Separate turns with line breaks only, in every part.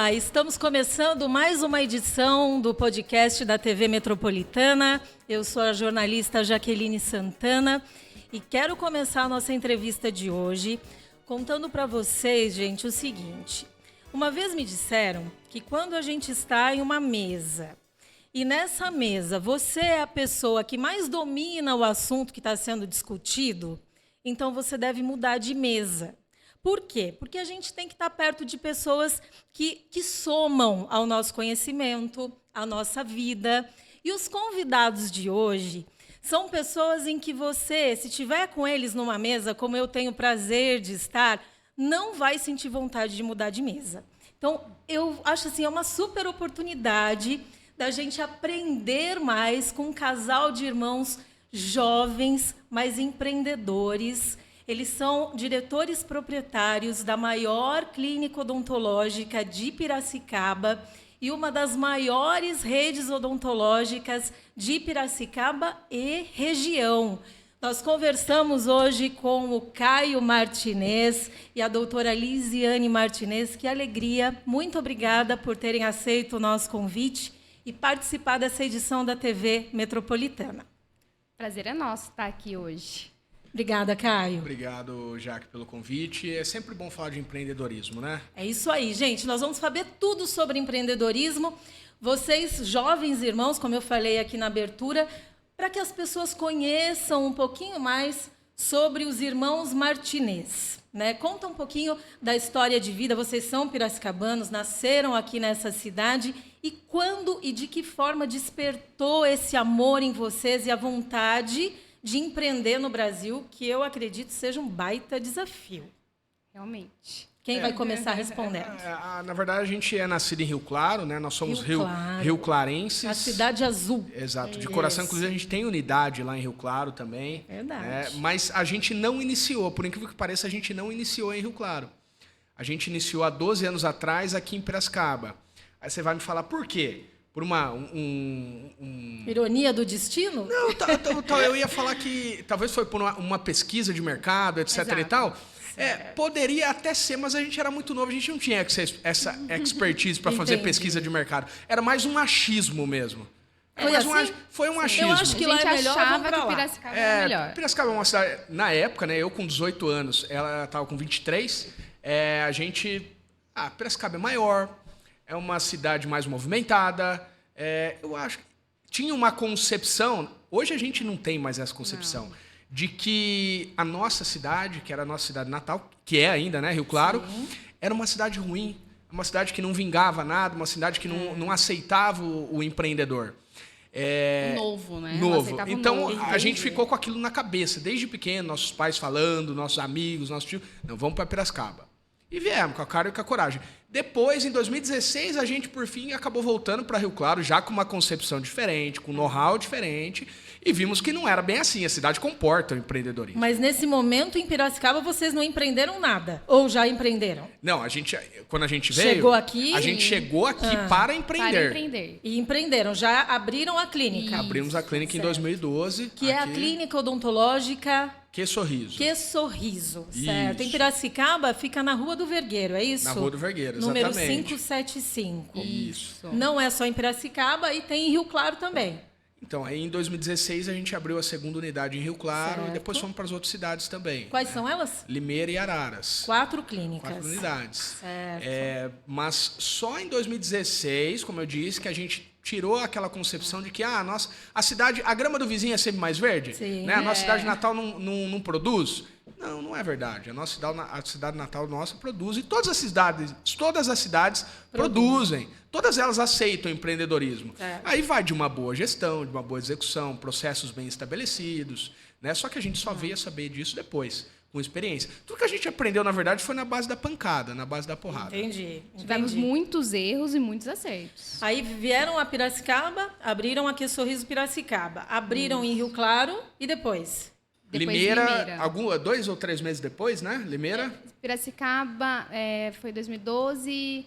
Olá, estamos começando mais uma edição do podcast da TV Metropolitana. Eu sou a jornalista Jaqueline Santana e quero começar a nossa entrevista de hoje contando para vocês, gente, o seguinte. Uma vez me disseram que quando a gente está em uma mesa e nessa mesa você é a pessoa que mais domina o assunto que está sendo discutido, então você deve mudar de mesa. Por quê? Porque a gente tem que estar perto de pessoas que somam ao nosso conhecimento, à nossa vida. E os convidados de hoje são pessoas em que você, se estiver com eles numa mesa, como eu tenho prazer de estar, não vai sentir vontade de mudar de mesa. Então, eu acho assim, é uma super oportunidade da gente aprender mais com um casal de irmãos jovens, mas empreendedores. Eles são diretores proprietários da maior clínica odontológica de Piracicaba e uma das maiores redes odontológicas de Piracicaba e região. Nós conversamos hoje com o Caio Martinez e a doutora Lisiane Martinez. Que alegria! Muito obrigada por terem aceito o nosso convite e participar dessa edição da TV Metropolitana.
Prazer é nosso estar aqui hoje.
Obrigada, Caio.
Obrigado, Jaque, pelo convite. É sempre bom falar de empreendedorismo, né?
É isso aí, gente. Nós vamos saber tudo sobre empreendedorismo. Vocês, jovens irmãos, como eu falei aqui na abertura, para que as pessoas conheçam um pouquinho mais sobre os irmãos Martinez, né? Conta um pouquinho da história de vida. Vocês são piracicabanos, nasceram aqui nessa cidade. E quando e de que forma despertou esse amor em vocês e a vontade de empreender no Brasil, que eu acredito seja um baita desafio.
Realmente.
Quem vai começar respondendo?
Na verdade, a gente é nascido em Rio Claro, né? Nós somos Rio Clarenses.
A cidade azul.
Exato. De coração, inclusive, a gente tem unidade lá em Rio Claro também.
Verdade.
Mas a gente não iniciou, por incrível que pareça, a gente não iniciou em Rio Claro. A gente iniciou há 12 anos atrás aqui em Piracicaba. Aí você vai me falar por quê? Por
ironia do destino?
Não, eu ia falar que talvez foi por uma pesquisa de mercado, etc. Exato. E tal. Poderia até ser, mas a gente era muito novo, a gente não tinha essa expertise para fazer pesquisa de mercado. Era mais um achismo mesmo. Foi um achismo.
Eu acho que lá é melhor,
achava que Piracicaba era melhor.
Piracicaba é uma cidade, na época, né, eu com 18 anos, ela estava com 23, Piracicaba é maior, é uma cidade mais movimentada. Eu acho que tinha uma concepção, hoje a gente não tem mais essa concepção, de que a nossa cidade, que era a nossa cidade natal, que é ainda, né, Rio Claro, era uma cidade ruim, uma cidade que não vingava nada, uma cidade que não aceitava o empreendedor.
Novo, né?
Novo. Então, a gente ficou com aquilo na cabeça, desde pequeno, nossos pais falando, nossos amigos, nossos tios, não, vamos para Piracicaba. E viemos com a cara e com a coragem. Depois, em 2016, a gente, por fim, acabou voltando para Rio Claro, já com uma concepção diferente, com um know-how diferente, e vimos que não era bem assim. A cidade comporta o empreendedorismo.
Mas, nesse momento, em Piracicaba, vocês não empreenderam nada? Ou já empreenderam?
Não, quando a gente veio... A gente chegou aqui para empreender.
Para empreender.
E empreenderam. Já abriram a clínica.
Isso.
Abrimos a clínica em 2012.
Que é a clínica odontológica...
Que Sorriso.
Certo. Em Piracicaba, fica na Rua do Vergueiro, é isso?
Na Rua do Vergueiro,
exatamente. Número 575.
Isso.
Não é só em Piracicaba, e tem em Rio Claro também.
Então, aí em 2016 a gente abriu a segunda unidade em Rio Claro, certo. E depois fomos para as outras cidades também.
Quais são elas?
Limeira e Araras.
4 clínicas.
4 unidades.
Certo.
Mas só em 2016, como eu disse, que a gente tirou aquela concepção de que a cidade, a grama do vizinho é sempre mais verde.
Sim.
Né? A nossa cidade natal não produz. Não é verdade. A cidade natal nossa produz, e todas as cidades produzem. Todas elas aceitam o empreendedorismo. Aí vai de uma boa gestão, de uma boa execução, processos bem estabelecidos, né? Só que a gente só veio a saber disso depois, com experiência. Tudo que a gente aprendeu, na verdade, foi na base da pancada, na base da porrada.
Entendi.
Tivemos muitos erros e muitos acertos.
Aí vieram a Piracicaba, abriram aqui Sorriso Piracicaba. Abriram em Rio Claro e depois?
Limeira. 2 ou 3 meses depois, né? Limeira.
Piracicaba foi 2012...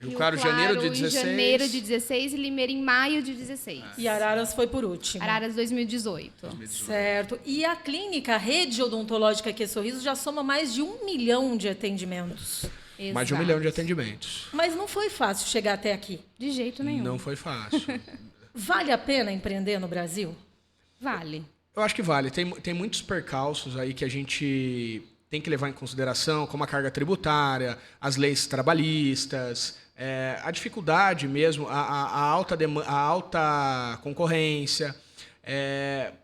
Rio Claro, janeiro de 16.
Em janeiro de 16 e Limeira em maio de 16.
E Araras foi por último.
Araras 2018.
Certo. E a clínica, a rede odontológica que Sorriso já soma mais de 1 milhão de atendimentos.
Mais de 1 milhão de atendimentos.
Mas não foi fácil chegar até aqui.
De jeito nenhum.
Não foi fácil.
Vale a pena empreender no Brasil?
Vale.
Eu acho que vale. Tem muitos percalços aí que a gente tem que levar em consideração, como a carga tributária, as leis trabalhistas, a dificuldade mesmo, a alta concorrência.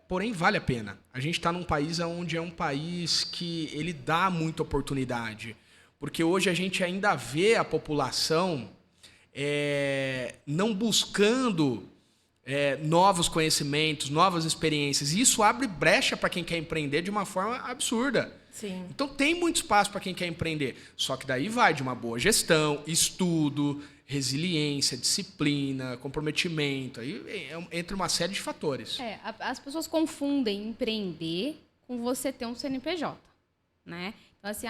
Porém, vale a pena. A gente está num país onde é um país que ele dá muita oportunidade. Porque hoje a gente ainda vê a população não buscando novos conhecimentos, novas experiências. E isso abre brecha para quem quer empreender de uma forma absurda.
Sim.
Então tem muito espaço para quem quer empreender. Só que daí vai de uma boa gestão, estudo, resiliência, disciplina, comprometimento. Aí entra uma série de fatores.
As pessoas confundem empreender com você ter um CNPJ, né? Então, assim,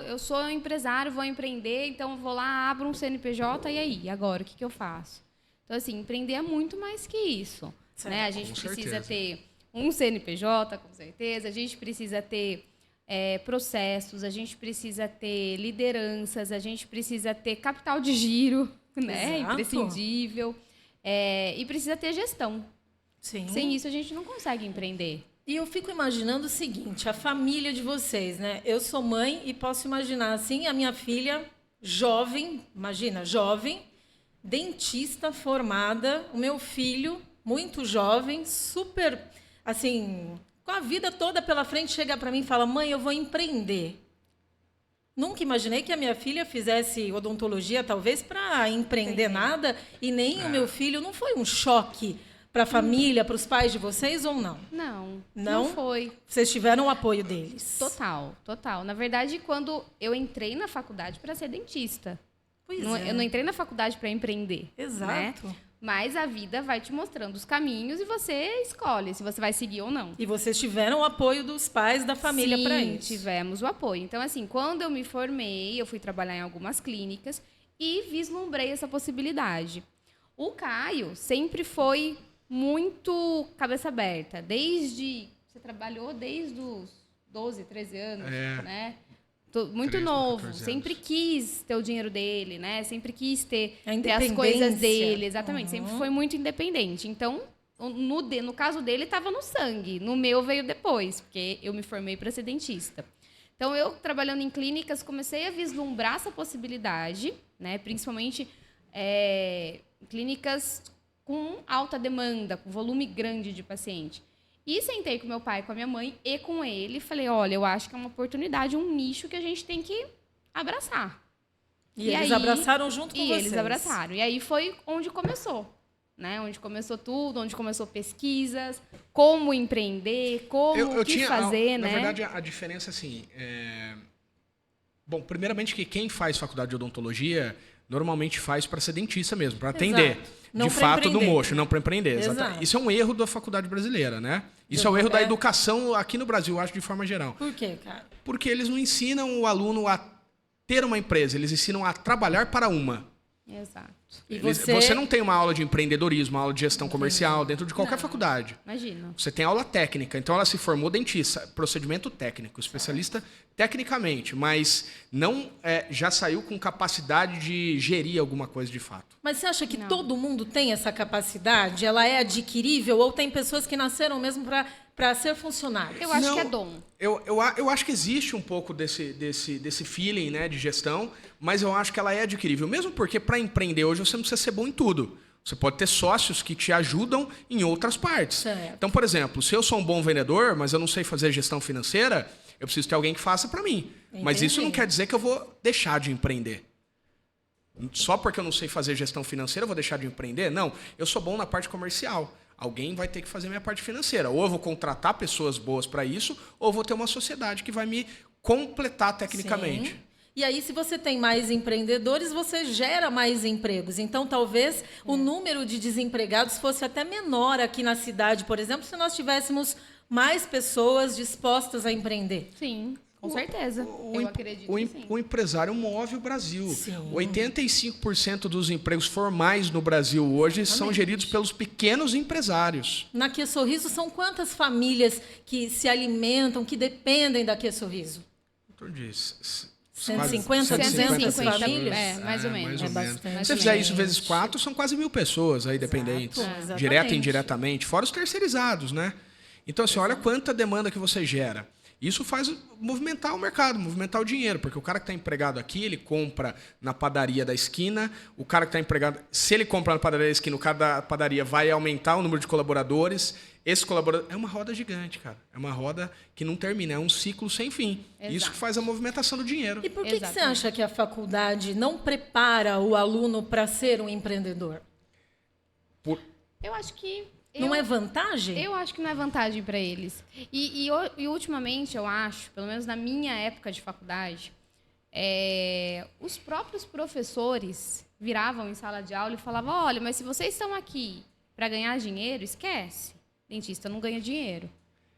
eu sou empresário, vou empreender, então vou lá, abro um CNPJ, e aí? Agora, o que eu faço? Então, assim, empreender é muito mais que isso, né? A gente precisa ter um CNPJ, com certeza, a gente precisa ter processos, a gente precisa ter lideranças, a gente precisa ter capital de giro, né?
Exato.
Imprescindível, e precisa ter gestão.
Sim.
Sem isso, a gente não consegue empreender.
E eu fico imaginando o seguinte, a família de vocês, né? Eu sou mãe e posso imaginar assim, a minha filha jovem, dentista formada, o meu filho muito jovem, super, assim, com a vida toda pela frente, chega para mim e fala: mãe, eu vou empreender. Nunca imaginei que a minha filha fizesse odontologia, talvez, para empreender nada, e nem o meu filho. Não foi um choque para a família, para os pais de vocês, ou não?
Não foi.
Vocês tiveram o apoio deles?
Total. Na verdade, quando eu entrei na faculdade para ser dentista. Eu não entrei na faculdade para empreender.
Exato.
Né? Mas a vida vai te mostrando os caminhos e você escolhe se você vai seguir ou não.
E vocês tiveram o apoio dos pais, da família para isso?
Sim, tivemos o apoio. Então, assim, quando eu me formei, eu fui trabalhar em algumas clínicas e vislumbrei essa possibilidade. O Caio sempre foi muito cabeça aberta. Você trabalhou desde os 12, 13 anos, né? Muito
13,
novo,
14
sempre
anos.
quis ter o dinheiro dele, né? Sempre quis ter
A
as
independência.
coisas dele, exatamente. Sempre foi muito independente. Então, no caso dele, estava no sangue. No meu veio depois, porque eu me formei para ser dentista. Então, eu trabalhando em clínicas, comecei a vislumbrar essa possibilidade, né? Principalmente clínicas com alta demanda, com volume grande de paciente. E sentei com meu pai, com a minha mãe e com ele, e falei: olha, eu acho que é uma oportunidade, um nicho que a gente tem que abraçar.
E eles abraçaram junto com vocês?
E eles abraçaram. E aí foi onde começou, né? Onde começou tudo, onde começou pesquisas, como empreender, o que fazer, né?
Na verdade, a diferença, assim... Bom, primeiramente que quem faz faculdade de odontologia normalmente faz para ser dentista mesmo, para atender.
Não
de
pra
fato, no
empreender.
mocho, não para empreender.
Exato.
Isso é um erro da faculdade brasileira, né? Isso é um erro da educação aqui no Brasil, eu acho, de forma geral.
Por quê, cara?
Porque eles não ensinam o aluno a ter uma empresa, eles ensinam a trabalhar para uma.
Exato.
E
Você não tem uma aula de empreendedorismo, uma aula de gestão comercial dentro de qualquer faculdade.
Imagina.
Você tem aula técnica, então ela se formou dentista, procedimento técnico, especialista tecnicamente, mas não já saiu com capacidade de gerir alguma coisa de fato.
Mas você acha que todo mundo tem essa capacidade? Ela é adquirível ou tem pessoas que nasceram mesmo para ser funcionários?
Eu acho que é dom.
Eu acho que existe um pouco desse feeling, né, de gestão, mas eu acho que ela é adquirível. Mesmo porque para empreender hoje você não precisa ser bom em tudo. Você pode ter sócios que te ajudam em outras partes.
Certo.
Então, por exemplo, se eu sou um bom vendedor, mas eu não sei fazer gestão financeira, eu preciso ter alguém que faça para mim.
Entendi.
Mas isso não quer dizer que eu vou deixar de empreender. Só porque eu não sei fazer gestão financeira, eu vou deixar de empreender? Não. Eu sou bom na parte comercial. Alguém vai ter que fazer minha parte financeira. Ou eu vou contratar pessoas boas para isso, ou eu vou ter uma sociedade que vai me completar tecnicamente.
Sim. E aí, se você tem mais empreendedores, você gera mais empregos. Então, talvez o número de desempregados fosse até menor aqui na cidade, por exemplo, se nós tivéssemos mais pessoas dispostas a empreender.
Sim, com certeza. Eu acredito que sim.
O empresário move o Brasil.
Sim.
85% dos empregos formais no Brasil hoje são geridos pelos pequenos empresários.
Na Que Sorriso, são quantas famílias que se alimentam, que dependem da Que Sorriso?
Doutor diz,
150, 200 famílias?
Mais ou menos.
Mais ou menos.
bastante.
Se você fizer isso vezes 4, são quase 1.000 pessoas aí dependentes.
Exatamente.
Direto e indiretamente. Fora os terceirizados, né? Então, assim, olha quanta demanda que você gera. Isso faz movimentar o mercado, movimentar o dinheiro, porque o cara que está empregado aqui, ele compra na padaria da esquina, o cara que está empregado, se ele comprar na padaria da esquina, o cara da padaria vai aumentar o número de colaboradores. Esse colaborador é uma roda gigante, cara. É uma roda que não termina, é um ciclo sem fim.
Exato.
Isso que faz a movimentação do dinheiro.
E por que você acha que a faculdade não prepara o aluno para ser um empreendedor?
Eu acho que...
Não é vantagem?
Eu acho que não é vantagem para eles. E ultimamente, eu acho, pelo menos na minha época de faculdade, os próprios professores viravam em sala de aula e falavam: olha, mas se vocês estão aqui para ganhar dinheiro, esquece. Dentista não ganha dinheiro.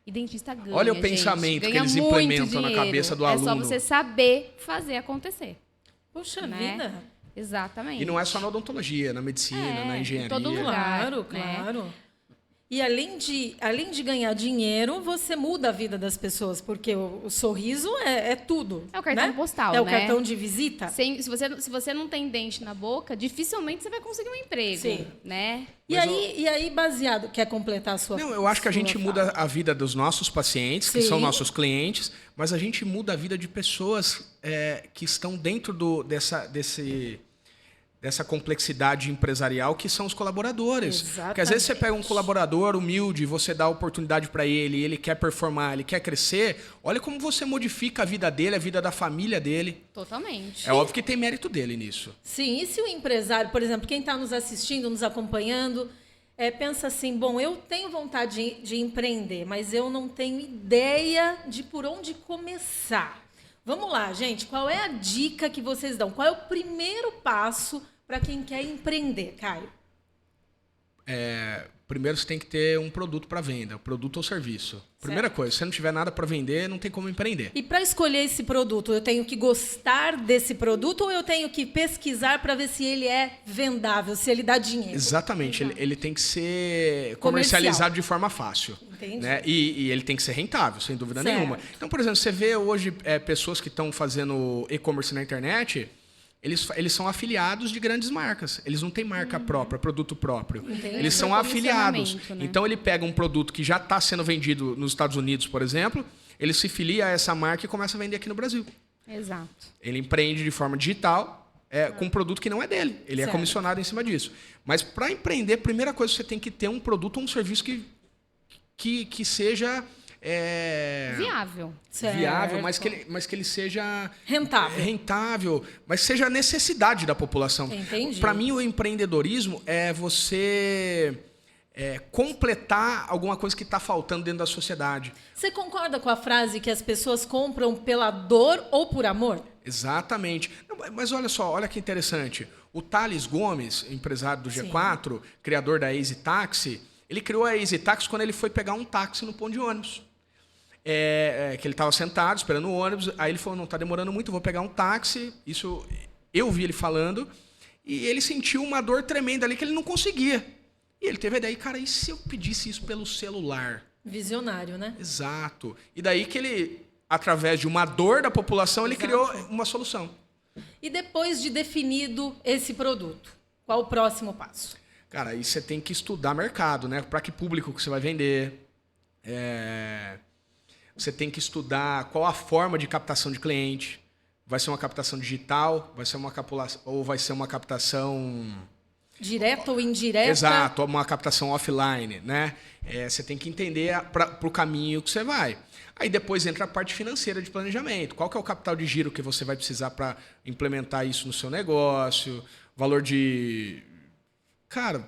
E dentista ganha.
Olha o
gente.
pensamento
Ganha
que eles
muito
implementam na
dinheiro.
cabeça do
É
aluno.
só você saber fazer acontecer.
Puxa
né?
vida.
Exatamente.
E não é só na odontologia, na medicina, na engenharia.
em todo lugar.
Claro,
né?
claro. E além de ganhar dinheiro, você muda a vida das pessoas, porque o sorriso é tudo.
É o cartão
né?
postal,
É o
né?
cartão de visita.
Se você não tem dente na boca, dificilmente você vai conseguir um emprego.
Sim.
Né?
E aí, baseado, quer completar a sua
Não, eu acho que a gente
fala?
muda a vida dos nossos pacientes, que
Sim.
são nossos clientes, mas a gente muda a vida de pessoas que estão dentro dessa complexidade empresarial, que são os colaboradores.
Exatamente.
Porque às vezes você pega um colaborador humilde, você dá oportunidade para ele quer performar, ele quer crescer, olha como você modifica a vida dele, a vida da família dele.
Totalmente.
É óbvio que tem mérito dele nisso.
Sim, e se o empresário, por exemplo, quem está nos assistindo, nos acompanhando, pensa assim, bom, eu tenho vontade de empreender, mas eu não tenho ideia de por onde começar. Vamos lá, gente, qual é a dica que vocês dão? Qual é o primeiro passo para quem quer empreender, Caio?
Primeiro você tem que ter um produto para venda, um produto ou serviço. Primeira coisa, se você não tiver nada para vender, não tem como empreender.
E para escolher esse produto, eu tenho que gostar desse produto ou eu tenho que pesquisar para ver se ele é vendável, se ele dá dinheiro?
Exatamente, ele tem que ser comercializado de forma fácil.
Entendi.
Né? E ele tem que ser rentável, sem dúvida
Certo.
nenhuma. Então, por exemplo, você vê hoje pessoas que estão fazendo e-commerce na internet, eles são afiliados de grandes marcas. Eles não têm marca própria, produto próprio.
Entendi.
Eles são afiliados.
Né?
Então, ele pega um produto que já está sendo vendido nos Estados Unidos, por exemplo, ele se filia a essa marca e começa a vender aqui no Brasil.
Exato.
Ele empreende de forma digital com um produto que não é dele. Ele
Certo.
é comissionado em cima disso. Mas, para empreender, a primeira coisa, você tem que ter um produto ou um serviço que seja...
Viável.
Certo.
viável, mas que ele seja
rentável,
mas seja a necessidade da população.
Entendi.
Para mim, o empreendedorismo é você completar alguma coisa que está faltando dentro da sociedade.
Você concorda com a frase que as pessoas compram pela dor ou por amor?
Exatamente. Não, mas olha só, olha que interessante. O Thales Gomes, empresário do G4, criador da Easy Taxi, ele criou a Easy Taxi quando ele foi pegar um táxi no ponto de ônibus. Que ele estava sentado esperando o ônibus, aí ele falou, não, está demorando muito, vou pegar um táxi. Isso eu vi ele falando, e ele sentiu uma dor tremenda ali que ele não conseguia. E ele teve a ideia, cara, e se eu pedisse isso pelo celular?
Visionário, né?
Exato. E daí que ele, através de uma dor da população, ele criou uma solução.
E depois de definido esse produto, qual o próximo passo?
Cara, aí você tem que estudar mercado, né? Para que público que você vai vender. Você tem que estudar qual a forma de captação de cliente. Vai ser uma captação digital? Ou vai ser uma captação...
Direta ou indireta?
Exato, uma captação offline, né? Você tem que entender para o caminho que você vai. Aí depois entra a parte financeira de planejamento. Qual que é o capital de giro que você vai precisar para implementar isso no seu negócio? Valor de... Cara,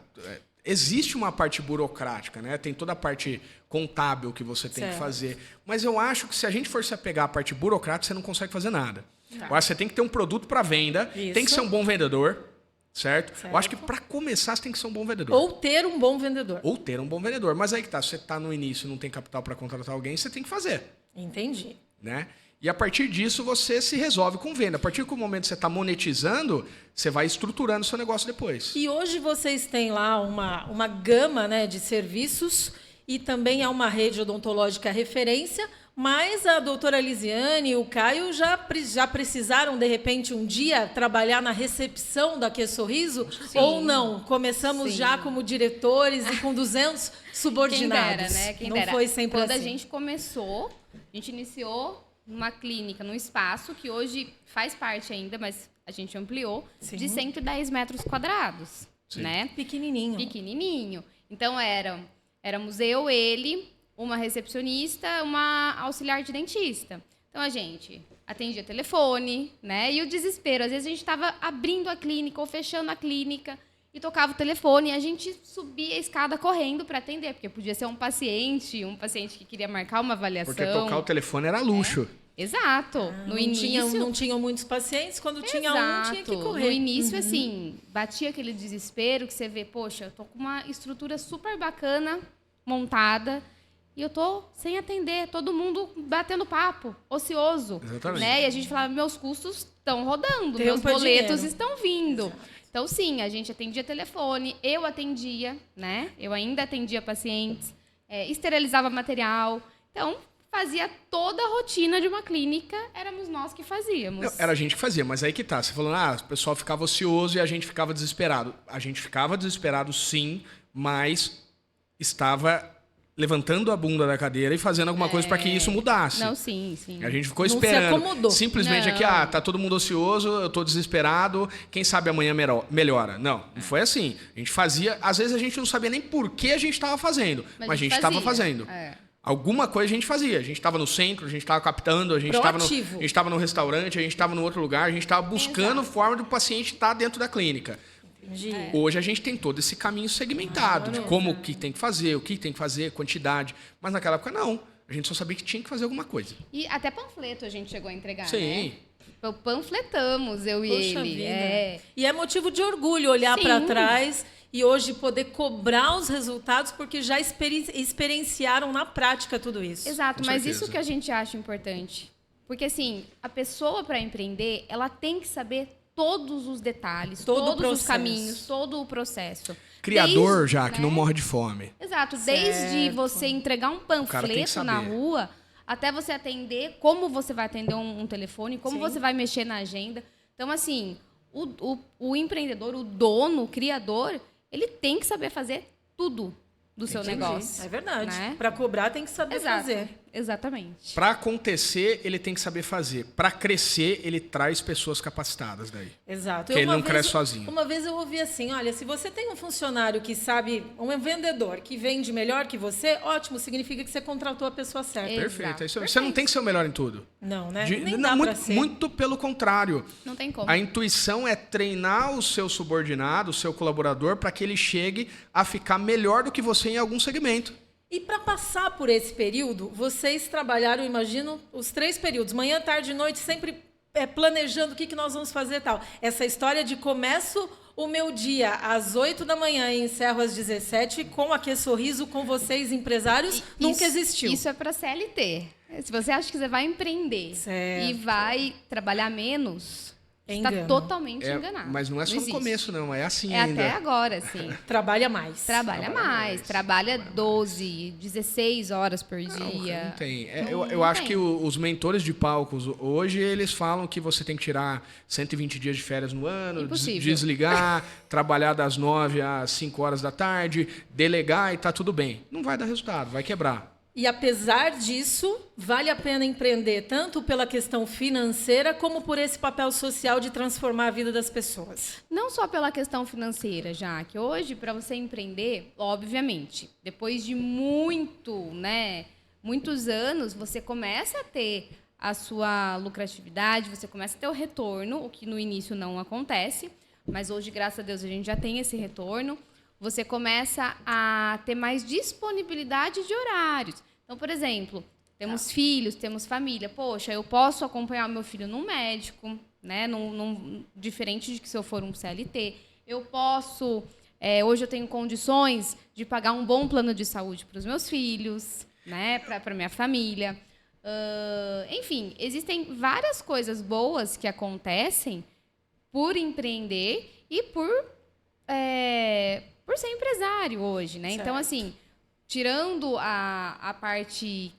existe uma parte burocrática, né? Tem toda a parte contábil que você tem que fazer. Mas eu acho que se a gente for se apegar à parte burocrática, você não consegue fazer nada. Eu acho que você tem que ter um produto para venda, tem que ser um bom vendedor, certo? Eu acho que para começar, você tem que ser um bom vendedor.
Ou ter um bom vendedor.
Ou ter um bom vendedor. Mas aí que tá, se você está no início e não tem capital para contratar alguém, você tem que fazer.
Entendi.
Né? E a partir disso, você se resolve com venda. A partir do momento que você está monetizando, você vai estruturando o seu negócio depois.
E hoje vocês têm lá uma gama, né, de serviços e também é uma rede odontológica referência, Mas a doutora Lisiane e o Caio já precisaram, de repente, um dia trabalhar na recepção da Que Sorriso?
Sim.
Ou não? Começamos
Sim.
já como diretores e com 200 subordinados.
Quem dera, né? Quem
não
dera.
foi sempre
Quando
assim.
a gente começou, a gente iniciou numa clínica, num espaço que hoje faz parte ainda, mas a gente ampliou,
Sim.
de 110 metros quadrados,
Sim.
né?
Pequenininho.
Pequenininho. Então, éramos eu, ele, uma recepcionista, uma auxiliar de dentista. Então, a gente atendia telefone, né? E o desespero. Às vezes, a gente estava abrindo a clínica ou fechando a clínica e tocava o telefone e a gente subia a escada correndo para atender, porque podia ser um paciente que queria marcar uma avaliação.
Porque tocar o telefone era luxo.
Exato. No início...
Não tinham muitos pacientes, quando tinha um, tinha que correr.
No início, assim, batia aquele desespero que você vê, poxa, eu tô com uma estrutura super bacana montada e eu tô sem atender, todo mundo batendo papo, ocioso.
Exatamente.
Né? E a gente falava, meus custos estão rodando,
Tempo
meus
é
boletos
dinheiro.
estão vindo. Então, sim, a gente atendia telefone, eu atendia, né? Eu ainda atendia pacientes, esterilizava material. Então, fazia toda a rotina de uma clínica, éramos nós que fazíamos.
Não, era a gente que fazia, mas aí que tá. Você falou, o pessoal ficava ocioso e a gente ficava desesperado. A gente ficava desesperado, sim, mas estava levantando a bunda da cadeira e fazendo alguma coisa para que isso mudasse.
Não, sim.
A gente ficou
Não se
esperando.
acomodou.
Simplesmente aqui,
Não.
tá todo mundo ocioso, eu tô desesperado, quem sabe amanhã melhora. Não foi assim. A gente fazia, às vezes a gente não sabia nem por que a gente estava fazendo, mas a gente estava fazendo. Alguma coisa a gente fazia. A gente estava no centro, a gente estava captando, a gente estava no restaurante, a gente estava no outro lugar, a gente estava buscando forma do paciente estar dentro da clínica. Hoje a gente tem todo esse caminho segmentado de como que tem que fazer, o que tem que fazer, quantidade. Mas naquela época não. A gente só sabia que tinha que fazer alguma coisa.
E até panfleto a gente chegou a entregar,
Sim.
né? Panfletamos, eu e
Poxa
ele.
vida. E é motivo de orgulho olhar
Sim.
para trás e hoje poder cobrar os resultados porque já experienciaram na prática tudo isso.
Exato,
Com
mas
certeza.
isso que a gente acha importante. Porque, assim, a pessoa, para empreender, ela tem que saber todos os detalhes,
Todo o
todos os
processo.
caminhos, todo o processo.
Criador,
Desde,
já, que não
né?
morre de fome.
Exato, desde
Certo.
você entregar um
cara tem que
panfleto na
saber.
rua, até você atender, como você vai atender um telefone, como
Sim.
você vai mexer na agenda. Então, assim, o empreendedor, o dono, o criador, ele tem que saber fazer tudo do seu
Entendi.
negócio.
É verdade.
Né?
Para cobrar tem que saber
Exato,
fazer.
exatamente.
Para acontecer, ele tem que saber fazer. Para crescer, ele traz pessoas capacitadas daí.
Exato.
Porque ele
Uma
não
vez-
cresce sozinho.
Uma vez eu ouvi assim, olha, se você tem um funcionário que sabe, um vendedor que vende melhor que você, ótimo, significa que você contratou a pessoa certa.
Exato.
Perfeito. É isso aí. Você não tem que ser o melhor em tudo.
Não, né?
De-
Nem
não,
dá
muito,
pra ser.
muito pelo contrário.
Não tem como.
A intuição é treinar o seu subordinado, o seu colaborador, para que ele chegue a ficar melhor do que você em algum segmento.
E para passar por esse período, vocês trabalharam, imagino, os 3 períodos, manhã, tarde e noite, sempre planejando o que nós vamos fazer e tal. Essa história de começo o meu dia às 8 da manhã e encerro às 17, com a Que Sorriso, com vocês, empresários, nunca existiu.
Isso é para CLT. Se você acha que você vai empreender
Certo.
e vai trabalhar menos,
É
você está
engano.
totalmente enganado.
Mas não é só no
existe.
começo, não. É assim
É
ainda.
até agora, sim.
Trabalha mais.
Trabalha mais. Trabalha 12, 16 horas por dia.
Não tem.
Não
Eu acho
tem.
que os mentores de palcos hoje, eles falam que você tem que tirar 120 dias de férias no ano,
Impossível.
desligar, trabalhar das 9 às 5 horas da tarde, delegar e tá tudo bem. Não vai dar resultado, vai quebrar.
E apesar disso, vale a pena empreender tanto pela questão financeira como por esse papel social de transformar a vida das pessoas.
Não só pela questão financeira, já que hoje, para você empreender, obviamente, depois de muitos anos, você começa a ter a sua lucratividade, você começa a ter o retorno, o que no início não acontece, mas hoje, graças a Deus, a gente já tem esse retorno. Você começa a ter mais disponibilidade de horários. Então, por exemplo, temos filhos, temos família. Poxa, eu posso acompanhar o meu filho num médico, né? Diferente de que se eu for um CLT. Eu posso... hoje eu tenho condições de pagar um bom plano de saúde para os meus filhos, né? Para minha família. Enfim, existem várias coisas boas que acontecem por empreender e por ser empresário hoje, né?
Certo.
Então, assim, tirando a parte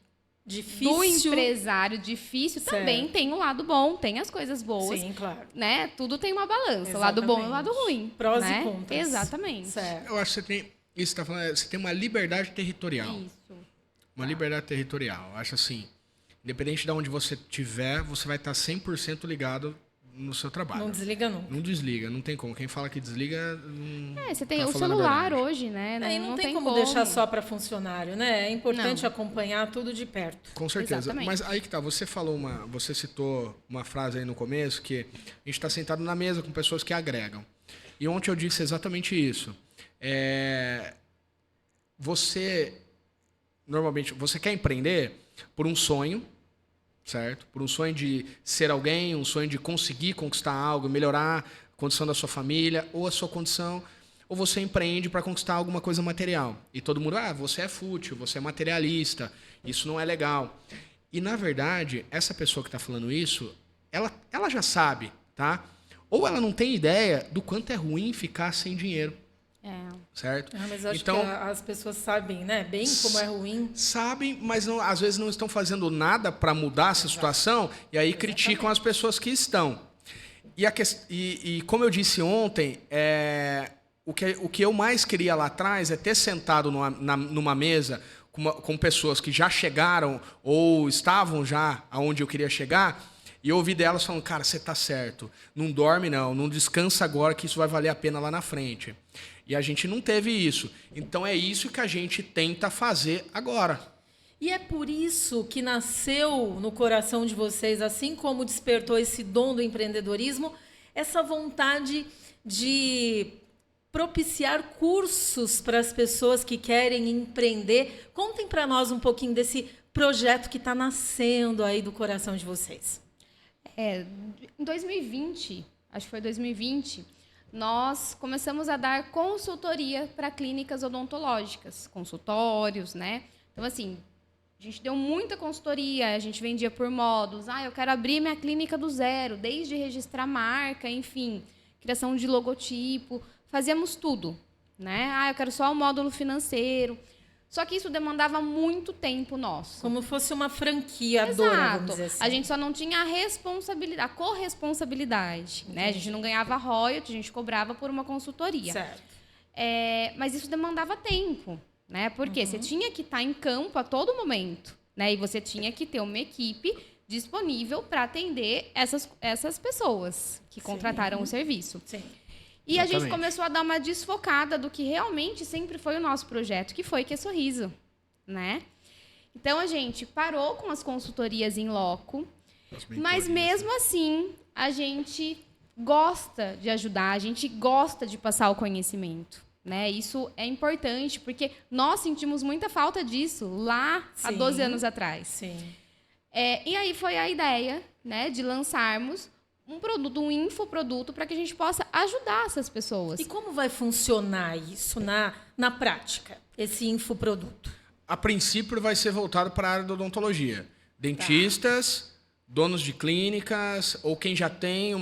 difícil.
Do empresário difícil também tem o lado bom, tem as coisas boas.
Sim, claro.
Né? Tudo tem uma balança, o
Exatamente.
lado bom e o lado ruim.
Prós
né?
e contras.
Exatamente.
Certo.
Eu acho que você tem. Isso que você tá falando, você tem uma liberdade territorial.
Isso.
Uma liberdade territorial. Eu acho assim, independente de onde você estiver, você vai estar 100% ligado no seu trabalho.
Não desliga nunca.
Não desliga, não tem como. Quem fala que desliga.
Você tem
tá
o
falando a
celular
verdade.
hoje, né?
E não tem como deixar só para funcionário, né? É importante
Não.
acompanhar tudo de perto.
Com certeza.
Exatamente.
Mas aí que tá, você citou uma frase aí no começo que a gente está sentado na mesa com pessoas que agregam. E ontem eu disse exatamente isso. Normalmente, você quer empreender por um sonho, certo? Por um sonho de ser alguém, um sonho de conseguir conquistar algo, melhorar a condição da sua família ou a sua condição, ou você empreende para conquistar alguma coisa material. E todo mundo, você é fútil, você é materialista, isso não é legal. E, na verdade, essa pessoa que está falando isso, ela já sabe, tá? Ou ela não tem ideia do quanto é ruim ficar sem dinheiro. Certo?
Mas eu acho
então,
que as pessoas sabem, né? Bem como é ruim.
Sabem, mas não, às vezes não estão fazendo nada para mudar essa situação e aí criticam as pessoas que estão. E como eu disse ontem, o que eu mais queria lá atrás é ter sentado numa mesa com pessoas que já chegaram ou estavam já aonde eu queria chegar e eu ouvi delas falando, cara, você tá certo, não dorme não descansa agora que isso vai valer a pena lá na frente. E a gente não teve isso. Então é isso que a gente tenta fazer agora.
E é por isso que nasceu no coração de vocês, assim como despertou esse dom do empreendedorismo, essa vontade de propiciar cursos para as pessoas que querem empreender. Contem para nós um pouquinho desse projeto que está nascendo aí do coração de vocês.
Em 2020, acho que foi 2020, nós começamos a dar consultoria para clínicas odontológicas, consultórios, né? Então, assim, a gente deu muita consultoria, a gente vendia por módulos. Eu quero abrir minha clínica do zero, desde registrar marca, enfim, criação de logotipo, fazíamos tudo, né? Eu quero só o módulo financeiro. Só que isso demandava muito tempo nosso.
Como fosse uma franqueadora,
Exato.
vamos dizer assim.
A gente só não tinha a corresponsabilidade, né? A gente não ganhava royalty, a gente cobrava por uma consultoria.
Certo.
Mas isso demandava tempo, né? Porque você tinha que estar em campo a todo momento, né? E você tinha que ter uma equipe disponível para atender essas pessoas que contrataram o serviço.
Sim.
E
Exatamente.
a gente começou a dar uma desfocada do que realmente sempre foi o nosso projeto, que foi Que Sorriso, né? Então, a gente parou com as consultorias em loco, mas mesmo assim, a gente gosta de ajudar, a gente gosta de passar o conhecimento, né? Isso é importante, porque nós sentimos muita falta disso lá há 12 anos atrás.
Sim.
E aí foi a ideia, né, de lançarmos um produto, um infoproduto, para que a gente possa ajudar essas pessoas.
E como vai funcionar isso na prática, esse infoproduto?
A princípio vai ser voltado para a área da odontologia. Dentistas, donos de clínicas, ou quem já tem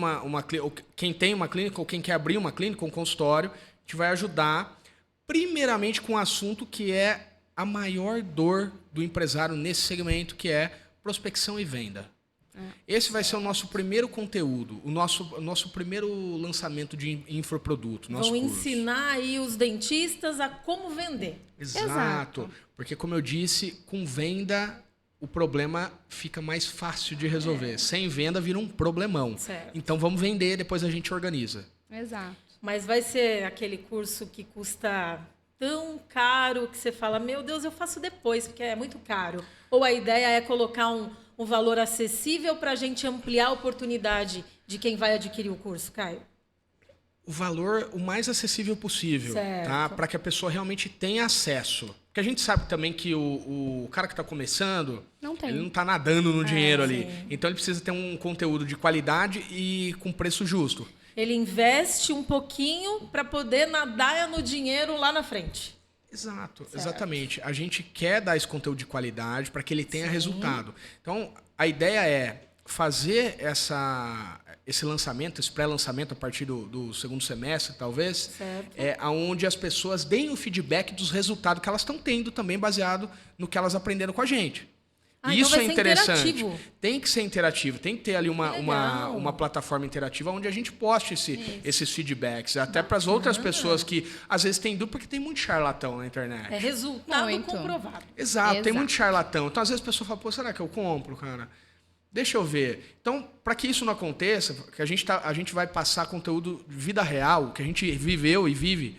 quem tem uma clínica, ou quem quer abrir uma clínica, um consultório, a gente vai ajudar, primeiramente, com um assunto que é a maior dor do empresário nesse segmento, que é prospecção e venda. Esse vai ser o nosso primeiro conteúdo, o nosso primeiro lançamento de infoproduto.
Vão ensinar aí os dentistas a como vender.
Exato. Porque, como eu disse, com venda o problema fica mais fácil de resolver. Sem venda vira um problemão.
Certo.
Então vamos vender, depois a gente organiza.
Exato.
Mas vai ser aquele curso que custa tão caro que você fala, meu Deus, eu faço depois, porque é muito caro. Ou a ideia é colocar um valor acessível para a gente ampliar a oportunidade de quem vai adquirir o curso, Caio?
O valor o mais acessível possível, tá? Para que a pessoa realmente tenha acesso. Porque a gente sabe também que o cara que está começando, ele não está nadando no dinheiro ali.
Sim.
Então ele precisa ter um conteúdo de qualidade e com preço justo.
Ele investe um pouquinho para poder nadar no dinheiro lá na frente.
Exato, exatamente. A gente quer dar esse conteúdo de qualidade para que ele tenha resultado. Então, a ideia é fazer esse lançamento, esse pré-lançamento a partir do segundo semestre, talvez, onde as pessoas deem o feedback dos resultados que elas estão tendo também, baseado no que elas aprenderam com a gente. Isso
então vai
é
ser
interessante.
interativo.
Tem que ser interativo, tem que ter ali uma plataforma interativa onde a gente poste esses feedbacks, até para as outras pessoas que às vezes têm dúvida, porque tem muito charlatão na internet.
É resultado
Muito.
comprovado.
Exato, tem muito charlatão. Então, às vezes a pessoa fala, pô, será que eu compro, cara? Deixa eu ver. Então, para que isso não aconteça, que a gente vai passar conteúdo de vida real, que a gente viveu e vive,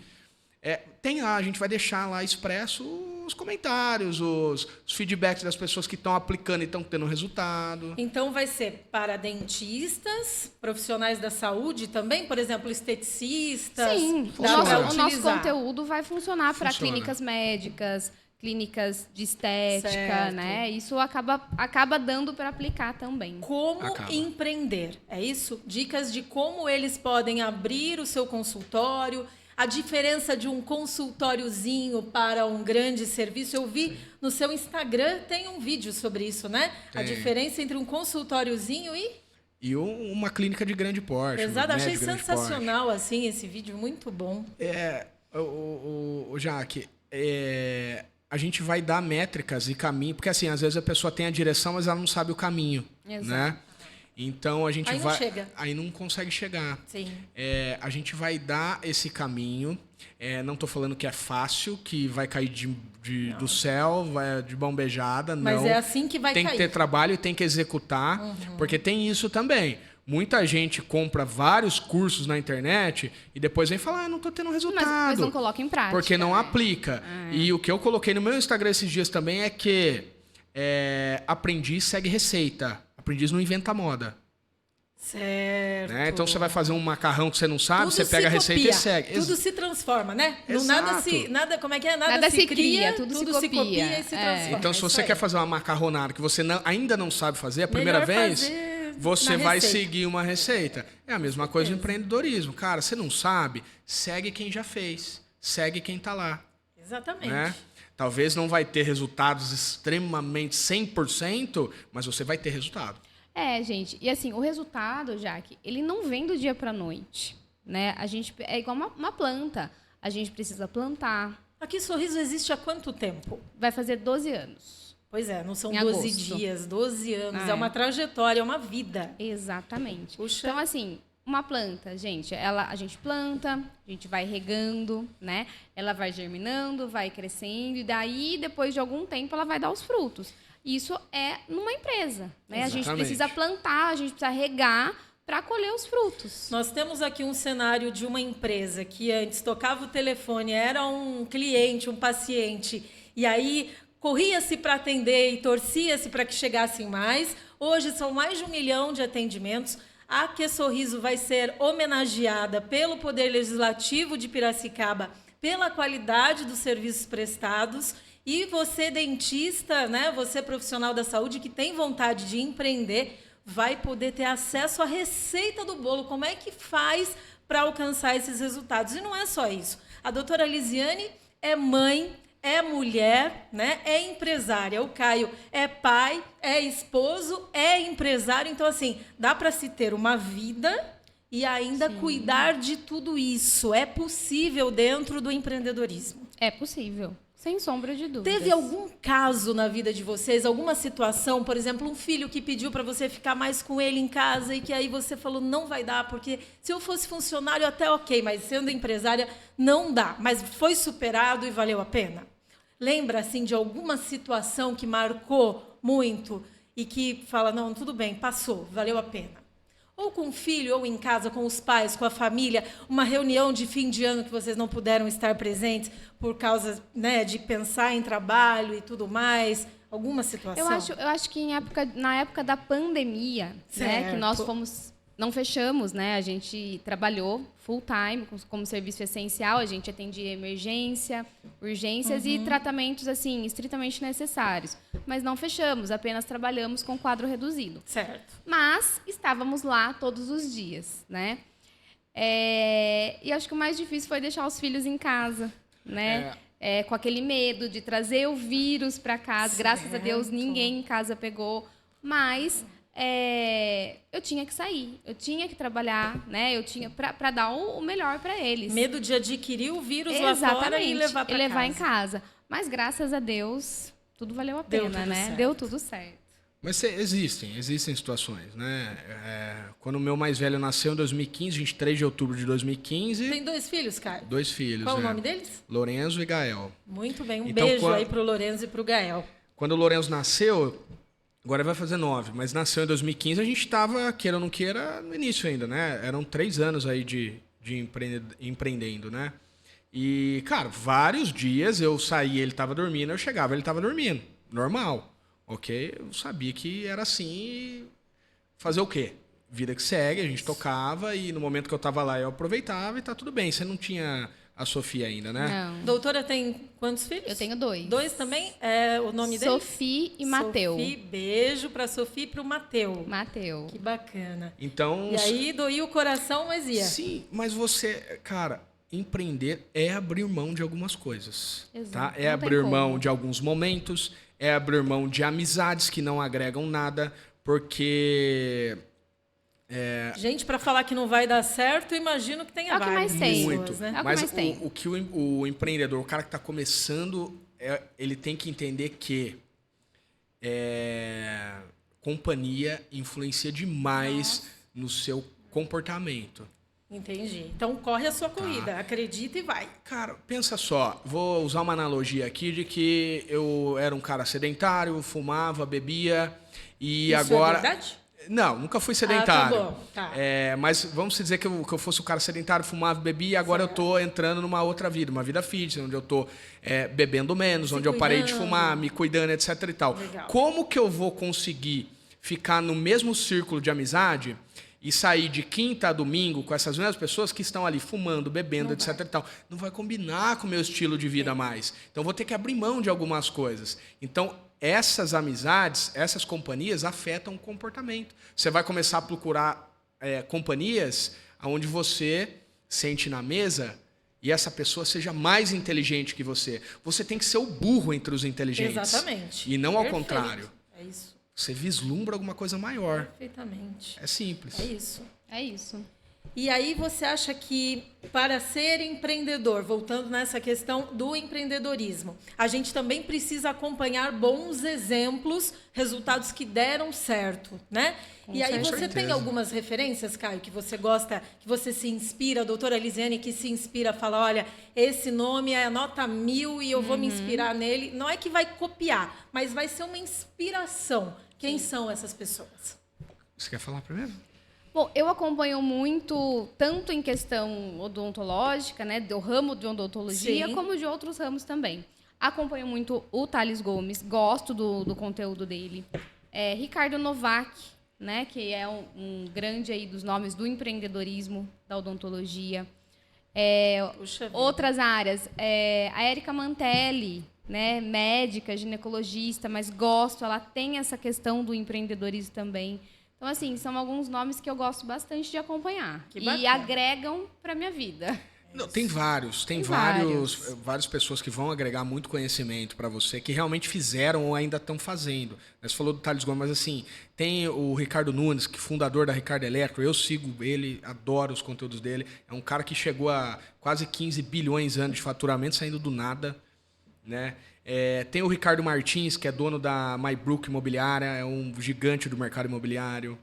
tem lá, a gente vai deixar lá expresso os comentários, os feedbacks das pessoas que estão aplicando e estão tendo resultado.
Então vai ser para dentistas, profissionais da saúde também, por exemplo, esteticistas.
Sim, o nosso conteúdo vai funcionar para clínicas médicas, clínicas de estética,
Certo.
né? Isso acaba dando para aplicar também.
Como empreender, é isso? Dicas de como eles podem abrir o seu consultório, a diferença de um consultóriozinho para um grande serviço. Eu vi no seu Instagram, tem um vídeo sobre isso, né?
Tem.
A diferença entre um consultóriozinho
E uma clínica de grande porte.
Exato,
né,
achei
de grande
sensacional assim esse vídeo, muito bom.
O Jaque, a gente vai dar métricas e caminho, porque assim, às vezes a pessoa tem a direção, mas ela não sabe o caminho,
Exato.
né? Então a gente
Aí não chega.
aí não consegue chegar.
Sim.
A gente vai dar esse caminho. Não estou falando que é fácil, que vai cair do céu, vai de mão beijada,
Mas
não.
é assim que vai
tem
cair.
que ter trabalho e tem que executar, porque tem isso também. Muita gente compra vários cursos na internet e depois vem falar, não estou tendo resultado.
Mas depois não coloca em prática.
Porque não aplica. E o que eu coloquei no meu Instagram esses dias também é que aprendiz segue receita. Aprendiz não inventa moda.
Certo.
Né? Então você vai fazer um macarrão que você não sabe, você pega a receita
copia.
e segue.
Tudo se transforma, né?
Exato.
Como é que é?
Nada se cria, tudo se
copia
copia.
e se transforma.
Então, se você quer fazer uma macarronada que você ainda não sabe fazer a
Melhor
primeira vez,
fazer
você
na
vai
receita.
seguir uma receita. É a mesma coisa no empreendedorismo. Cara, você não sabe, segue quem já fez. Segue quem está lá.
Exatamente.
Né? Talvez não vai ter resultados extremamente 100%, mas você vai ter resultado.
Gente, e assim, o resultado, Jaque, ele não vem do dia para a noite, né? É igual uma planta, a gente precisa plantar.
Aqui Sorriso existe há quanto tempo?
Vai fazer 12 anos.
Pois é, não são
Em
12
agosto.
dias, 12 anos.
Ah,
é uma trajetória, é uma vida.
Exatamente.
Puxa.
Então, assim, uma planta, gente, a gente planta, a gente vai regando, né? Ela vai germinando, vai crescendo, e daí, depois de algum tempo, ela vai dar os frutos. Isso é numa empresa, né? A gente
Exatamente.
precisa plantar, a gente precisa regar para colher os frutos.
Nós temos aqui um cenário de uma empresa que antes tocava o telefone, era um cliente, um paciente, e aí corria-se para atender e torcia-se para que chegassem mais. Hoje são mais de 1 milhão de atendimentos. A Que Sorriso vai ser homenageada pelo Poder Legislativo de Piracicaba pela qualidade dos serviços prestados. E você, dentista, né, você profissional da saúde que tem vontade de empreender, vai poder ter acesso à receita do bolo. Como é que faz para alcançar esses resultados? E não é só isso. A doutora Lisiane é mãe, é mulher, né, é empresária. O Caio é pai, é esposo, é empresário. Então, assim, dá para se ter uma vida e ainda cuidar de tudo isso. É possível dentro do empreendedorismo.
É possível. Sem sombra de dúvidas.
Teve algum caso na vida de vocês, alguma situação, por exemplo, um filho que pediu para você ficar mais com ele em casa e que aí você falou, não vai dar, porque se eu fosse funcionário até ok, mas sendo empresária não dá, mas foi superado e valeu a pena? Lembra, assim, de alguma situação que marcou muito e que fala, não, tudo bem, passou, valeu a pena? Ou com o filho, ou em casa, com os pais, com a família, uma reunião de fim de ano que vocês não puderam estar presentes por causa, né, de pensar em trabalho e tudo mais? Alguma situação?
Eu acho que na época da pandemia, né, que nós não fechamos, né? A gente trabalhou full time como serviço essencial, a gente atendia emergência, urgências e tratamentos assim estritamente necessários. Mas não fechamos, apenas trabalhamos com quadro reduzido.
Certo.
Mas estávamos lá todos os dias, né? E acho que o mais difícil foi deixar os filhos em casa, né? Com aquele medo de trazer o vírus para casa.
Certo.
Graças a Deus, ninguém em casa pegou. Mas eu tinha que sair, eu tinha que trabalhar, né? Eu tinha para dar o melhor para eles.
Medo de adquirir o vírus lá fora e levar para casa.
Em casa. Mas graças a Deus tudo valeu a
Deu
pena,
tudo
né?
certo.
Deu tudo certo.
Mas existem situações, né? Quando o meu mais velho nasceu em 2015, 23 de outubro de 2015...
Tem 2 filhos, Caio?
2 filhos,
Qual o nome deles?
Lorenzo e Gael.
Muito bem, um
Então,
beijo aí pro Lorenzo e pro Gael.
Quando o Lorenzo nasceu, agora vai fazer 9, mas nasceu em 2015, a gente estava, queira ou não queira, no início ainda, né? Eram 3 anos aí de empreendendo, né? E, cara, vários dias eu saía, ele estava dormindo, eu chegava, ele estava dormindo. Normal, ok? Eu sabia que era assim e fazer o quê? Vida que segue, a gente tocava e no momento que eu estava lá eu aproveitava e tá tudo bem. Você não tinha a Sofia ainda, né?
Não.
Doutora tem quantos filhos?
Eu tenho 2.
2 também? É o nome deles?
Sofia e Mateu.
Sofia, beijo pra Sofia e pro Mateu.
Mateu.
Que bacana.
Então...
E aí doía o coração, mas ia.
Sim, mas você, cara, empreender é abrir mão de algumas coisas,
Exato,
tá? É
não
abrir
tem como.
mão de alguns momentos, é abrir mão de amizades que não agregam nada, porque
Gente, pra falar que não vai dar certo, imagino que tenha
É o que mais
várias
tem.
pessoas,
muito.
né?
É o que
Mas
mais tem.
o que o empreendedor, o cara que está começando, ele tem que entender que companhia influencia demais no seu comportamento.
Entendi. Então corre a sua corrida, acredita e vai.
Cara, pensa só, vou usar uma analogia aqui de que eu era um cara sedentário, fumava, bebia e
Isso
agora...
é verdade?
Não, nunca fui sedentário.
tá bom, tá.
Mas vamos dizer que eu fosse um cara sedentário, fumava, bebia e agora eu tô entrando numa outra vida, uma vida fitness, onde eu tô bebendo menos, onde eu parei de
cuidando.
fumar, me cuidando, etc e tal.
Legal.
Como que eu vou conseguir ficar no mesmo círculo de amizade e sair de quinta a domingo com essas mesmas pessoas que estão ali fumando, bebendo, etc e tal? Não vai combinar com o meu estilo de vida mais. Então, eu vou ter que abrir mão de algumas coisas. Então, essas amizades, essas companhias afetam o comportamento. Você vai começar a procurar companhias onde você sente na mesa e essa pessoa seja mais inteligente que você. Você tem que ser o burro entre os inteligentes.
Exatamente.
E não ao
Perfeito.
contrário.
É isso.
Você vislumbra alguma coisa maior.
Perfeitamente.
É simples.
É isso.
É isso.
E aí você acha que para ser empreendedor, voltando nessa questão do empreendedorismo, a gente também precisa acompanhar bons exemplos, resultados que deram certo, né? E aí você
certeza.
tem algumas referências, Caio, que você gosta, que você se inspira, a doutora Elisiane que se inspira, fala, olha, esse nome é nota 1000 e eu vou me inspirar nele. Não é que vai copiar, mas vai ser uma inspiração. Quem são essas pessoas?
Você quer falar primeiro?
Bom, eu acompanho muito, tanto em questão odontológica, né, do ramo de odontologia,
Sim.
como de outros ramos também. Acompanho muito o Thales Gomes, gosto do conteúdo dele. Ricardo Novak, né, que é um grande aí dos nomes do empreendedorismo da odontologia.
Puxa vida.
Outras áreas, a Érica Mantelli, né, médica, ginecologista, mas gosto, ela tem essa questão do empreendedorismo também. Então, assim, são alguns nomes que eu gosto bastante de acompanhar.
Que
E
bacana.
agregam para minha vida.
Não, tem várias pessoas que vão agregar muito conhecimento para você, que realmente fizeram ou ainda estão fazendo. Você falou do Thales Gomes, mas assim, tem o Ricardo Nunes, que é fundador da Ricardo Electro, eu sigo ele, adoro os conteúdos dele. É um cara que chegou a quase 15 bilhões de anos de faturamento saindo do nada, né? Tem o Ricardo Martins, que é dono da MyBrook Imobiliária, é um gigante do mercado imobiliário.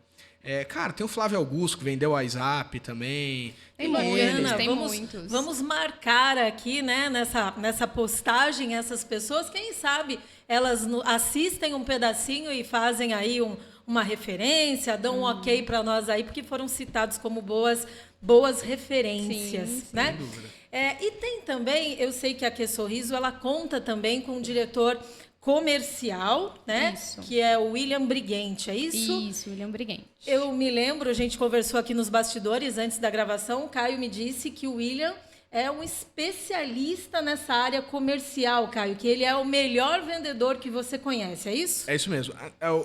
Cara, tem o Flávio Augusto, que vendeu a WhatsApp também.
Tem
Bacana,
muitos, tem
vamos,
muitos.
Vamos marcar aqui, né, nessa postagem, essas pessoas. Quem sabe elas assistem um pedacinho e fazem aí uma referência, dão um ok para nós aí, porque foram citados como boas referências,
Sim,
né?
sem dúvida.
E tem também, eu sei que a Que Sorriso, ela conta também com um diretor comercial, né?
Isso.
Que é o William Briguente, é isso?
Isso, William Briguente.
Eu me lembro, a gente conversou aqui nos bastidores antes da gravação, o Caio me disse que o William é um especialista nessa área comercial, Caio, que ele é o melhor vendedor que você conhece, é isso?
É isso mesmo.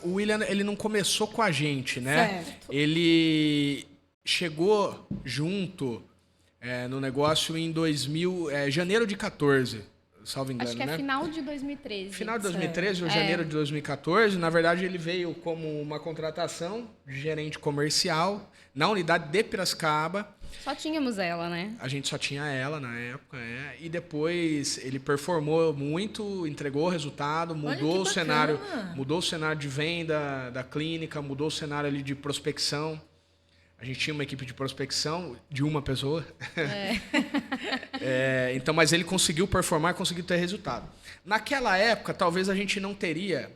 O William, ele não começou com a gente, né?
Certo.
Ele chegou junto no negócio em janeiro de 14, salvo engano,
Acho que é
né?
final de 2013.
Final de 2013 ou
É.
janeiro de 2014. Na verdade, ele veio como uma contratação de gerente comercial na unidade de Piracicaba.
Só tínhamos ela, né?
A gente só tinha ela na época, e depois ele performou muito, entregou o resultado, mudou o cenário de venda da clínica, mudou o cenário ali de prospecção. A gente tinha uma equipe de prospecção de uma pessoa. Então, mas ele conseguiu performar, conseguiu ter resultado. Naquela época, talvez a gente não teria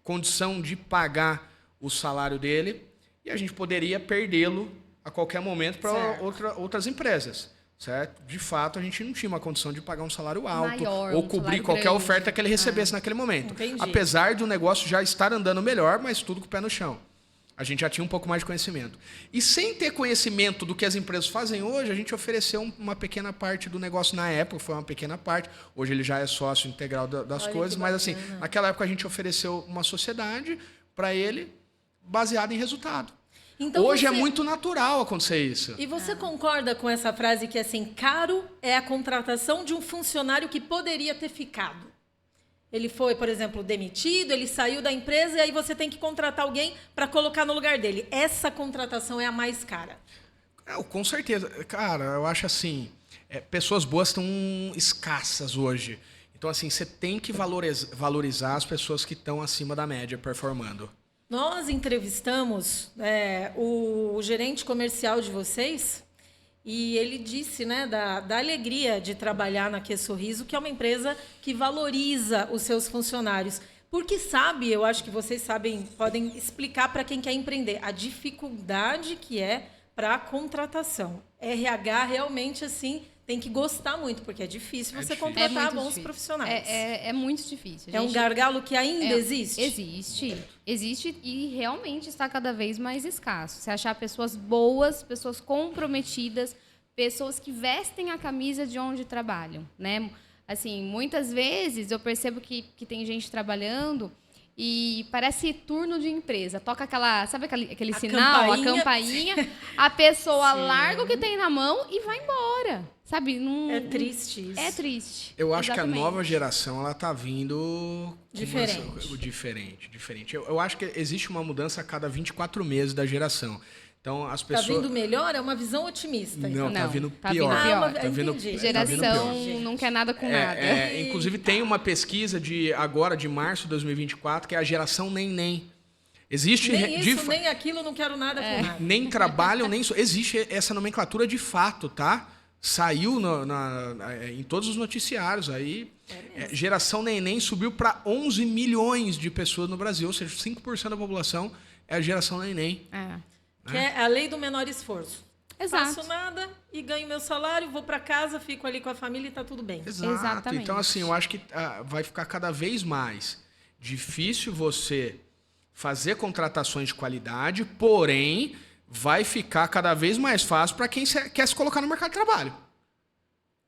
condição de pagar o salário dele e a gente poderia perdê-lo a qualquer momento para outras empresas, certo? De fato, a gente não tinha uma condição de pagar um salário alto ou cobrir qualquer oferta que ele recebesse naquele momento.
Entendi.
Apesar do negócio já estar andando melhor, mas tudo com o pé no chão. A gente já tinha um pouco mais de conhecimento. E sem ter conhecimento do que as empresas fazem hoje, a gente ofereceu uma pequena parte do negócio na época, foi uma pequena parte. Hoje ele já é sócio integral das coisas, mas assim, naquela época a gente ofereceu uma sociedade para ele baseada em resultado.
Então
hoje é muito natural acontecer isso.
E você concorda com essa frase que, assim, caro é a contratação de um funcionário que poderia ter ficado? Ele foi, por exemplo, demitido, ele saiu da empresa e aí você tem que contratar alguém para colocar no lugar dele. Essa contratação é a mais cara.
Com certeza. Cara, eu acho assim, pessoas boas estão escassas hoje. Então, assim, você tem que valorizar as pessoas que estão acima da média performando.
Nós entrevistamos o gerente comercial de vocês e ele disse, né, da alegria de trabalhar na Que Sorriso, que é uma empresa que valoriza os seus funcionários. Porque sabe, eu acho que vocês sabem, podem explicar para quem quer empreender a dificuldade que é para a contratação. RH realmente, assim, tem que gostar muito, porque é difícil você contratar bons profissionais.
É muito difícil.
É um gargalo que ainda existe?
Existe e realmente está cada vez mais escasso. Você achar pessoas boas, pessoas comprometidas, pessoas que vestem a camisa de onde trabalham, né? Assim, muitas vezes eu percebo que tem gente trabalhando e parece turno de empresa. Toca aquele sinal, a campainha, a pessoa larga o que tem na mão e vai embora. Sabe?
É triste isso.
É triste.
Eu acho que a nova geração ela tá vindo diferente. Eu acho que existe uma mudança a cada 24 meses da geração. Então, as pessoas...
Tá vindo melhor? É uma visão otimista.
Não, tá vindo pior.
Tá vindo pior.
Geração não quer nada com nada.
Inclusive, tem uma pesquisa de março de 2024, que é a geração nem. Existe...
Nem isso, nem aquilo, não quero nada com nada.
Nem trabalham, nem... Existe essa nomenclatura de fato, tá? Saiu em todos os noticiários aí. Geração neném subiu para 11 milhões de pessoas no Brasil, ou seja, 5% da população é a geração neném.
Que é a lei do menor esforço.
Exato.
Faço nada e ganho meu salário, vou para casa, fico ali com a família e tá tudo bem.
Exatamente.
Então, assim, eu acho que vai ficar cada vez mais difícil você fazer contratações de qualidade, porém, vai ficar cada vez mais fácil para quem quer se colocar no mercado de trabalho.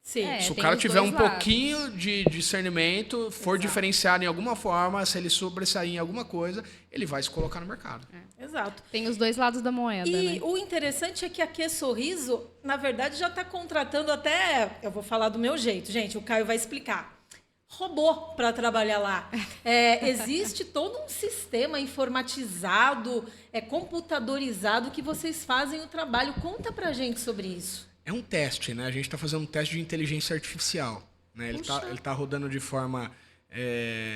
Sim.
Se o cara tiver um pouquinho de discernimento, for diferenciado em alguma forma, se ele sobressair em alguma coisa, ele vai se colocar no mercado.
Exato.
Tem os dois lados da moeda,
e
né?
O interessante é que a Que Sorriso, na verdade, já está contratando até... Eu vou falar do meu jeito, gente, o Caio vai explicar. Robô para trabalhar lá. Existe todo um sistema informatizado, computadorizado, que vocês fazem o trabalho. Conta pra gente sobre isso.
É um teste, né? A gente está fazendo um teste de inteligência artificial. Né? Ele tá rodando de forma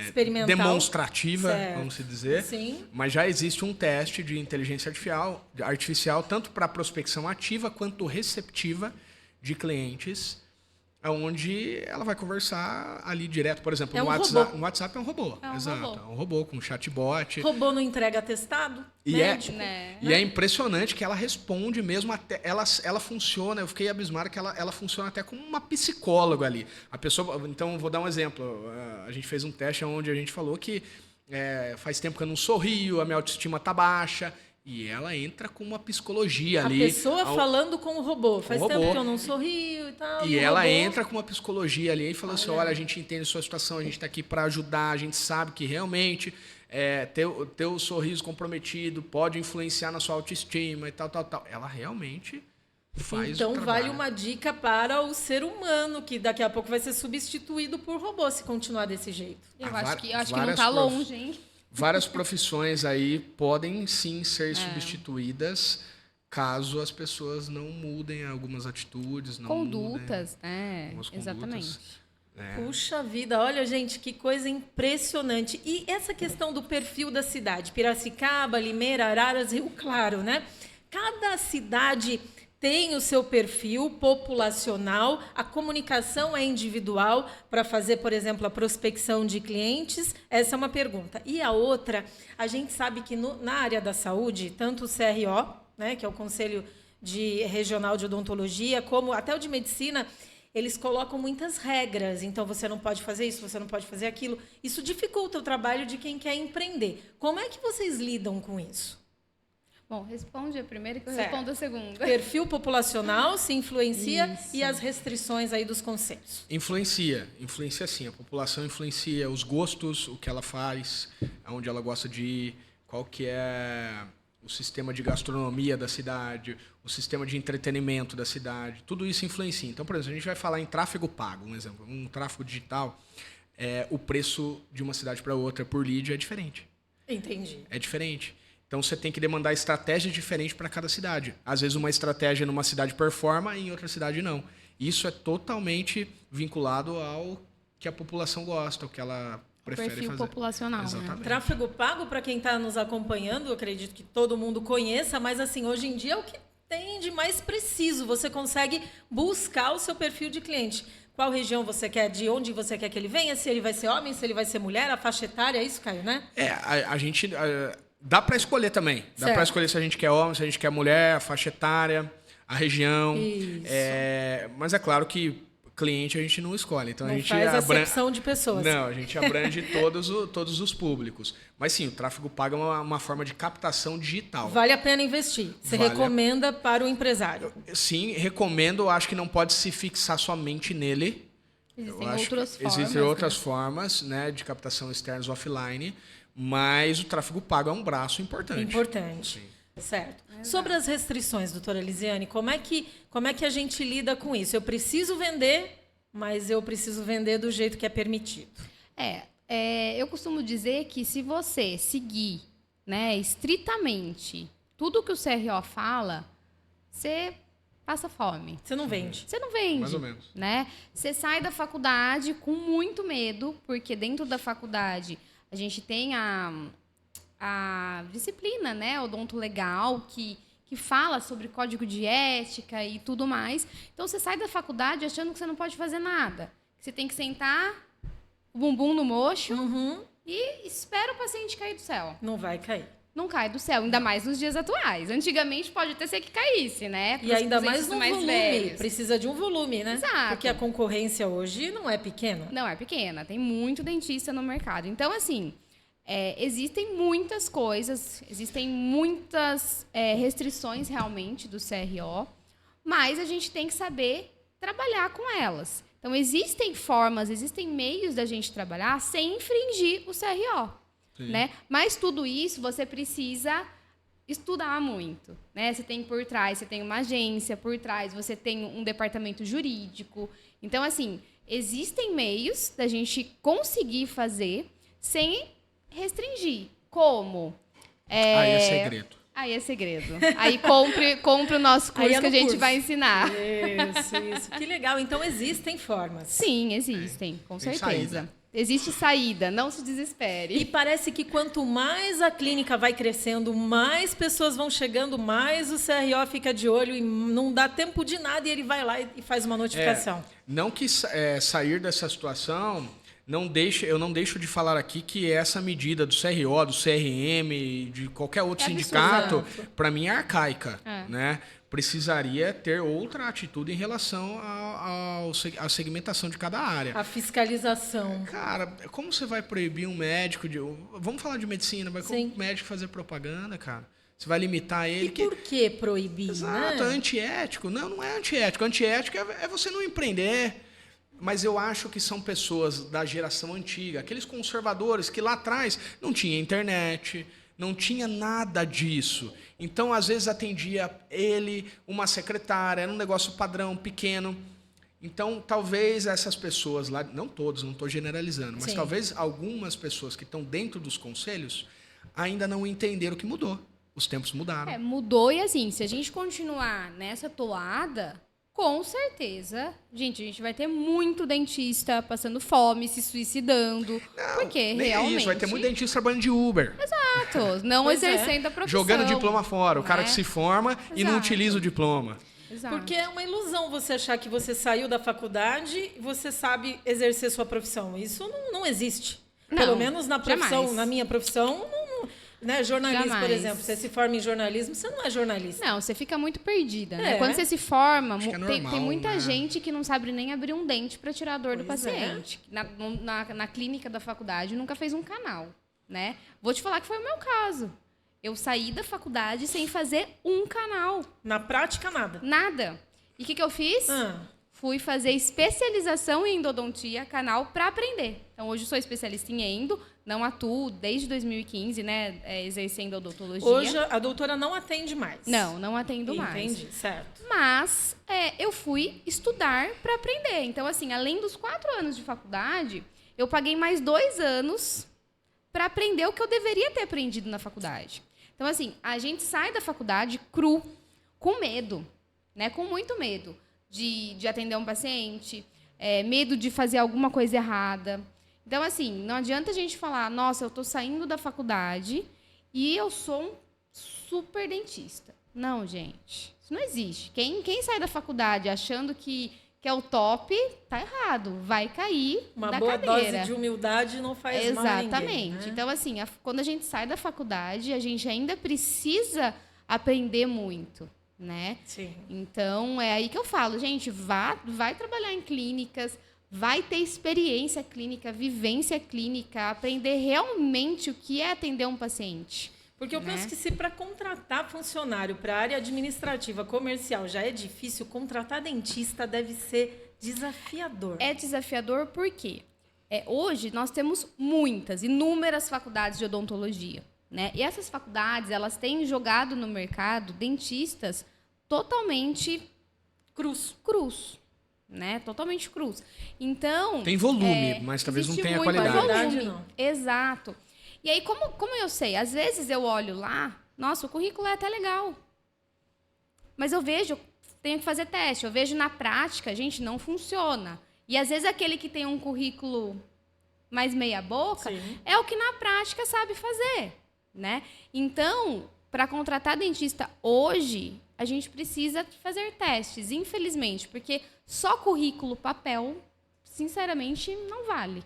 experimental,
demonstrativa,
certo.
vamos dizer.
Sim.
Mas já existe um teste de inteligência artificial tanto para prospecção ativa quanto receptiva de clientes, onde ela vai conversar ali direto, por exemplo, no WhatsApp é um robô. Exato, é um robô com chatbot.
Robô não entrega atestado?
E é impressionante que ela responde mesmo, até ela funciona, eu fiquei abismado que ela funciona até como uma psicóloga ali. A pessoa, então, vou dar um exemplo. A gente fez um teste onde a gente falou que faz tempo que eu não sorrio, a minha autoestima tá baixa. E ela entra com uma psicologia ali.
A pessoa falando com o robô. Faz tempo que eu não sorrio e tal.
E ela entra com uma psicologia ali e fala assim, olha, a gente entende a sua situação, a gente está aqui para ajudar, a gente sabe que realmente ter o sorriso comprometido pode influenciar na sua autoestima e tal. Ela realmente faz o trabalho.
Então vale uma dica para o ser humano, que daqui a pouco vai ser substituído por robô se continuar desse jeito.
Eu acho que não está longe, hein?
Várias profissões aí podem sim ser substituídas caso as pessoas não mudem algumas atitudes, não
Condutas,
mudem algumas condutas.
Exatamente.
Puxa vida, olha, gente, que coisa impressionante. E essa questão do perfil da cidade, Piracicaba, Limeira, Araras, Rio Claro, né? Cada cidade tem o seu perfil populacional, a comunicação é individual para fazer, por exemplo, a prospecção de clientes? Essa é uma pergunta. E a outra, a gente sabe que na área da saúde, tanto o CRO, né, que é o Conselho Regional de Odontologia, como até o de Medicina, eles colocam muitas regras. Então, você não pode fazer isso, você não pode fazer aquilo. Isso dificulta o trabalho de quem quer empreender. Como é que vocês lidam com isso?
Bom, responde a primeira que eu respondo a segunda.
Perfil populacional se influencia
Isso.
e as restrições aí dos conselhos.
Influencia sim. A população influencia os gostos, o que ela faz, aonde ela gosta de ir, qual que é o sistema de gastronomia da cidade, o sistema de entretenimento da cidade. Tudo isso influencia. Então, por exemplo, a gente vai falar em tráfego pago, um exemplo. Um tráfego digital, o preço de uma cidade para outra por lead é diferente.
Entendi.
É diferente. Então, você tem que demandar estratégias diferentes para cada cidade. Às vezes, uma estratégia numa cidade performa e em outra cidade não. Isso é totalmente vinculado ao que a população gosta, o que ela prefere
Perfil
fazer.
populacional.
Exatamente.
Né?
Tráfego pago, para quem está nos acompanhando, eu acredito que todo mundo conheça, mas assim, hoje em dia é o que tem de mais preciso. Você consegue buscar o seu perfil de cliente. Qual região você quer, de onde você quer que ele venha, se ele vai ser homem, se ele vai ser mulher, a faixa etária, é isso, Caio, né?
A gente... dá para escolher também. Dá para escolher se a gente quer homem, se a gente quer mulher, a faixa etária, a região.
Isso.
Mas é claro que cliente a gente não escolhe. Então,
Não
a gente
faz acepção de pessoas.
Não, a gente abrange todos os públicos. Mas sim, o tráfego pago é uma forma de captação digital.
Vale a pena investir. Você recomenda para o empresário?
Sim, recomendo. Acho que não pode se fixar somente nele. Existem outras formas, né, de captação externas offline, mas o tráfego pago é um braço importante.
Importante. Sim. Certo. Sobre as restrições, doutora Lisiane, como é que a gente lida com isso? Eu preciso vender, mas eu preciso vender do jeito que é permitido.
Eu costumo dizer que se você seguir, né, estritamente tudo que o CRO fala, você passa fome.
Você não vende.
Você não vende.
Mais ou menos.
Né? Você sai da faculdade com muito medo, porque dentro da faculdade a gente tem a disciplina, né, odontolegal, que fala sobre código de ética e tudo mais. Então, você sai da faculdade achando que você não pode fazer nada. Que você tem que sentar o bumbum no mocho e espera o paciente cair do céu.
Não vai cair.
Não cai do céu, ainda mais nos dias atuais. Antigamente pode até ser que caísse, né?
E ainda mais no volume.
Velhos.
Precisa de um volume, né?
Exato.
Porque a concorrência hoje não é pequena.
Não é pequena. Tem muito dentista no mercado. Então, assim, existem muitas coisas, existem muitas restrições realmente do CRO, mas a gente tem que saber trabalhar com elas. Então, existem formas, existem meios da gente trabalhar sem infringir o CRO. Né? Mas tudo isso você precisa estudar muito, né? Você tem por trás, você tem uma agência por trás, você tem um departamento jurídico. Então, assim, existem meios da gente conseguir fazer sem restringir. Como?
Aí é segredo.
Aí é segredo. Aí compre o nosso curso que a gente vai ensinar.
Isso. Que legal. Então, existem formas.
Sim, existem, com
Tem
certeza.
saída.
Existe saída, não se desespere.
E parece que quanto mais a clínica vai crescendo, mais pessoas vão chegando, mais o CRO fica de olho e não dá tempo de nada e ele vai lá e faz uma notificação.
Não que sair dessa situação, eu não deixo de falar aqui que essa medida do CRO, do CRM, de qualquer outro sindicato, para mim é arcaica, né? Precisaria ter outra atitude em relação à segmentação de cada área.
A fiscalização.
Cara, como você vai proibir um médico de... Vamos falar de medicina, mas como um médico fazer propaganda, cara? Você vai limitar ele...
E por que proibir,
Exato,
né?
antiético. Não é antiético. Antiético é você não empreender. Mas eu acho que são pessoas da geração antiga, aqueles conservadores que lá atrás não tinha internet, não tinha nada disso. Então, às vezes, atendia ele, uma secretária, era um negócio padrão, pequeno. Então, talvez essas pessoas lá, não todos, não estou generalizando, mas talvez algumas pessoas que estão dentro dos conselhos ainda não entenderam o que mudou. Os tempos mudaram.
Mudou e assim, se a gente continuar nessa toada, com certeza, gente, a gente vai ter muito dentista passando fome, se suicidando. Porque
Nem
realmente.
isso, vai ter muito dentista trabalhando de Uber.
Exato, não exercendo a profissão.
Jogando diploma fora. O cara que se forma e não
Exato.
utiliza o diploma.
Exato.
Porque é uma ilusão você achar que você saiu da faculdade e você sabe exercer sua profissão. Isso não existe.
Não,
Pelo menos na profissão,
jamais.
na minha profissão, né? Jornalismo, por
Jamais.
exemplo. Você se forma em jornalismo, você não é jornalista.
Não, você fica muito perdida, né?
É.
Quando você se forma,
Acho que é
tem
normal,
muita
né?
gente que não sabe nem abrir um dente para tirar a dor do
Pois é.
paciente. Na clínica da faculdade, nunca fez um canal, né? Vou te falar que foi o meu caso. Eu saí da faculdade sem fazer um canal.
Na prática, nada.
Nada. E o que eu fiz? Fui fazer especialização em endodontia, canal, para aprender. Então, hoje eu sou especialista em endo, não atuo desde 2015, né, exercendo odontologia.
Hoje a doutora não atende mais.
Não atendo mais.
Entendi, certo.
Mas eu fui estudar para aprender. Então, assim, além dos 4 anos de faculdade, eu paguei mais 2 anos para aprender o que eu deveria ter aprendido na faculdade. Então, assim, a gente sai da faculdade cru, com medo, né? Com muito medo de atender um paciente, medo de fazer alguma coisa errada. Então, assim, não adianta a gente falar, nossa, eu estou saindo da faculdade e eu sou um super dentista. Não, gente, isso não existe. Quem sai da faculdade achando que é o top, tá errado. Vai cair
Uma
da
boa
cadeira.
dose de humildade não faz mal a ninguém.
Exatamente.
Né?
Então, assim, quando a gente sai da faculdade, a gente ainda precisa aprender muito, né?
Sim.
Então, é aí que eu falo, gente, vai trabalhar em clínicas, vai ter experiência clínica, vivência clínica, aprender realmente o que é atender um paciente.
Porque eu penso que se para contratar funcionário para a área administrativa comercial já é difícil, contratar dentista deve ser desafiador.
É desafiador porque hoje nós temos inúmeras faculdades de odontologia, né? E essas faculdades, elas têm jogado no mercado dentistas totalmente crus, né? Totalmente crus. Então,
Tem volume, mas talvez não
existe
tenha
muito
qualidade.
volume.
Não.
Exato. E aí, como eu sei? Às vezes eu olho lá, nossa, o currículo é até legal. Mas eu vejo, tenho que fazer teste, eu vejo na prática, gente, não funciona. E às vezes aquele que tem um currículo mais meia boca é o que na prática sabe fazer, né? Então, para contratar dentista hoje, a gente precisa fazer testes, infelizmente, porque só currículo, papel, sinceramente, não vale.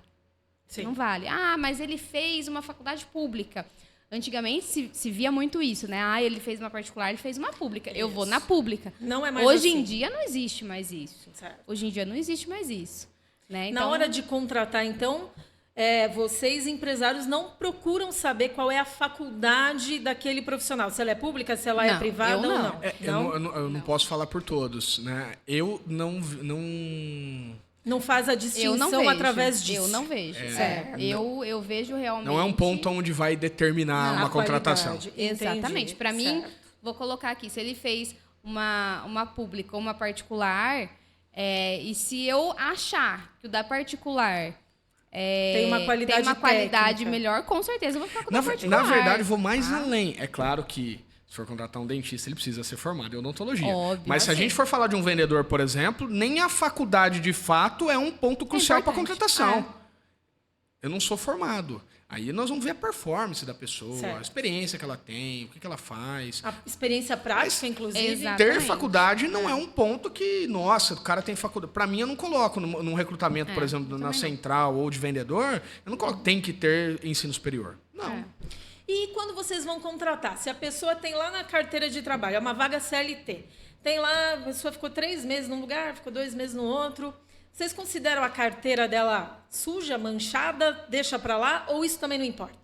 Sim.
Não vale. Ah, mas ele fez uma faculdade pública. Antigamente se via muito isso, né? Ah, ele fez uma particular, ele fez uma pública. Eu vou na pública.
Não é mais
Hoje
assim.
em dia não existe mais isso.
Certo.
Hoje em dia não existe mais isso. Né?
Na hora de contratar, então, vocês, empresários, não procuram saber qual é a faculdade daquele profissional. Se ela é pública, se ela é
Não,
privada
eu
ou
não.
não.
Eu não posso falar por todos, né? Eu não
Não faz a
eu não
distinção
vejo.
através disso.
Eu não vejo. Eu vejo realmente.
Não é um ponto onde vai determinar uma contratação.
Qualidade.
Exatamente.
Entendi.
Para mim,
Certo.
vou colocar aqui, se ele fez uma pública ou uma particular, e se eu achar que o da particular
Tem uma qualidade técnica.
melhor, com certeza eu vou ficar com o
Na
da particular.
verdade, vou mais além. É claro que, se for contratar um dentista, ele precisa ser formado em odontologia.
Óbvio.
Mas se a gente for falar de um vendedor, por exemplo, nem a faculdade de fato é um ponto crucial para a
importante.
contratação. Eu não sou formado. Aí nós vamos ver a performance da pessoa,
Certo.
a experiência que ela tem, o que ela faz.
A experiência prática, inclusive.
Exato.
Ter
Exatamente.
faculdade não é um ponto que, nossa, o cara tem faculdade. Para mim, eu não coloco num recrutamento, por exemplo, na central ou de vendedor, eu não coloco tem que ter ensino superior. Não.
E quando vocês vão contratar? Se a pessoa tem lá na carteira de trabalho, é uma vaga CLT, tem lá, a pessoa ficou 3 meses num lugar, ficou 2 meses no outro, vocês consideram a carteira dela suja, manchada, deixa para lá, ou isso também não importa?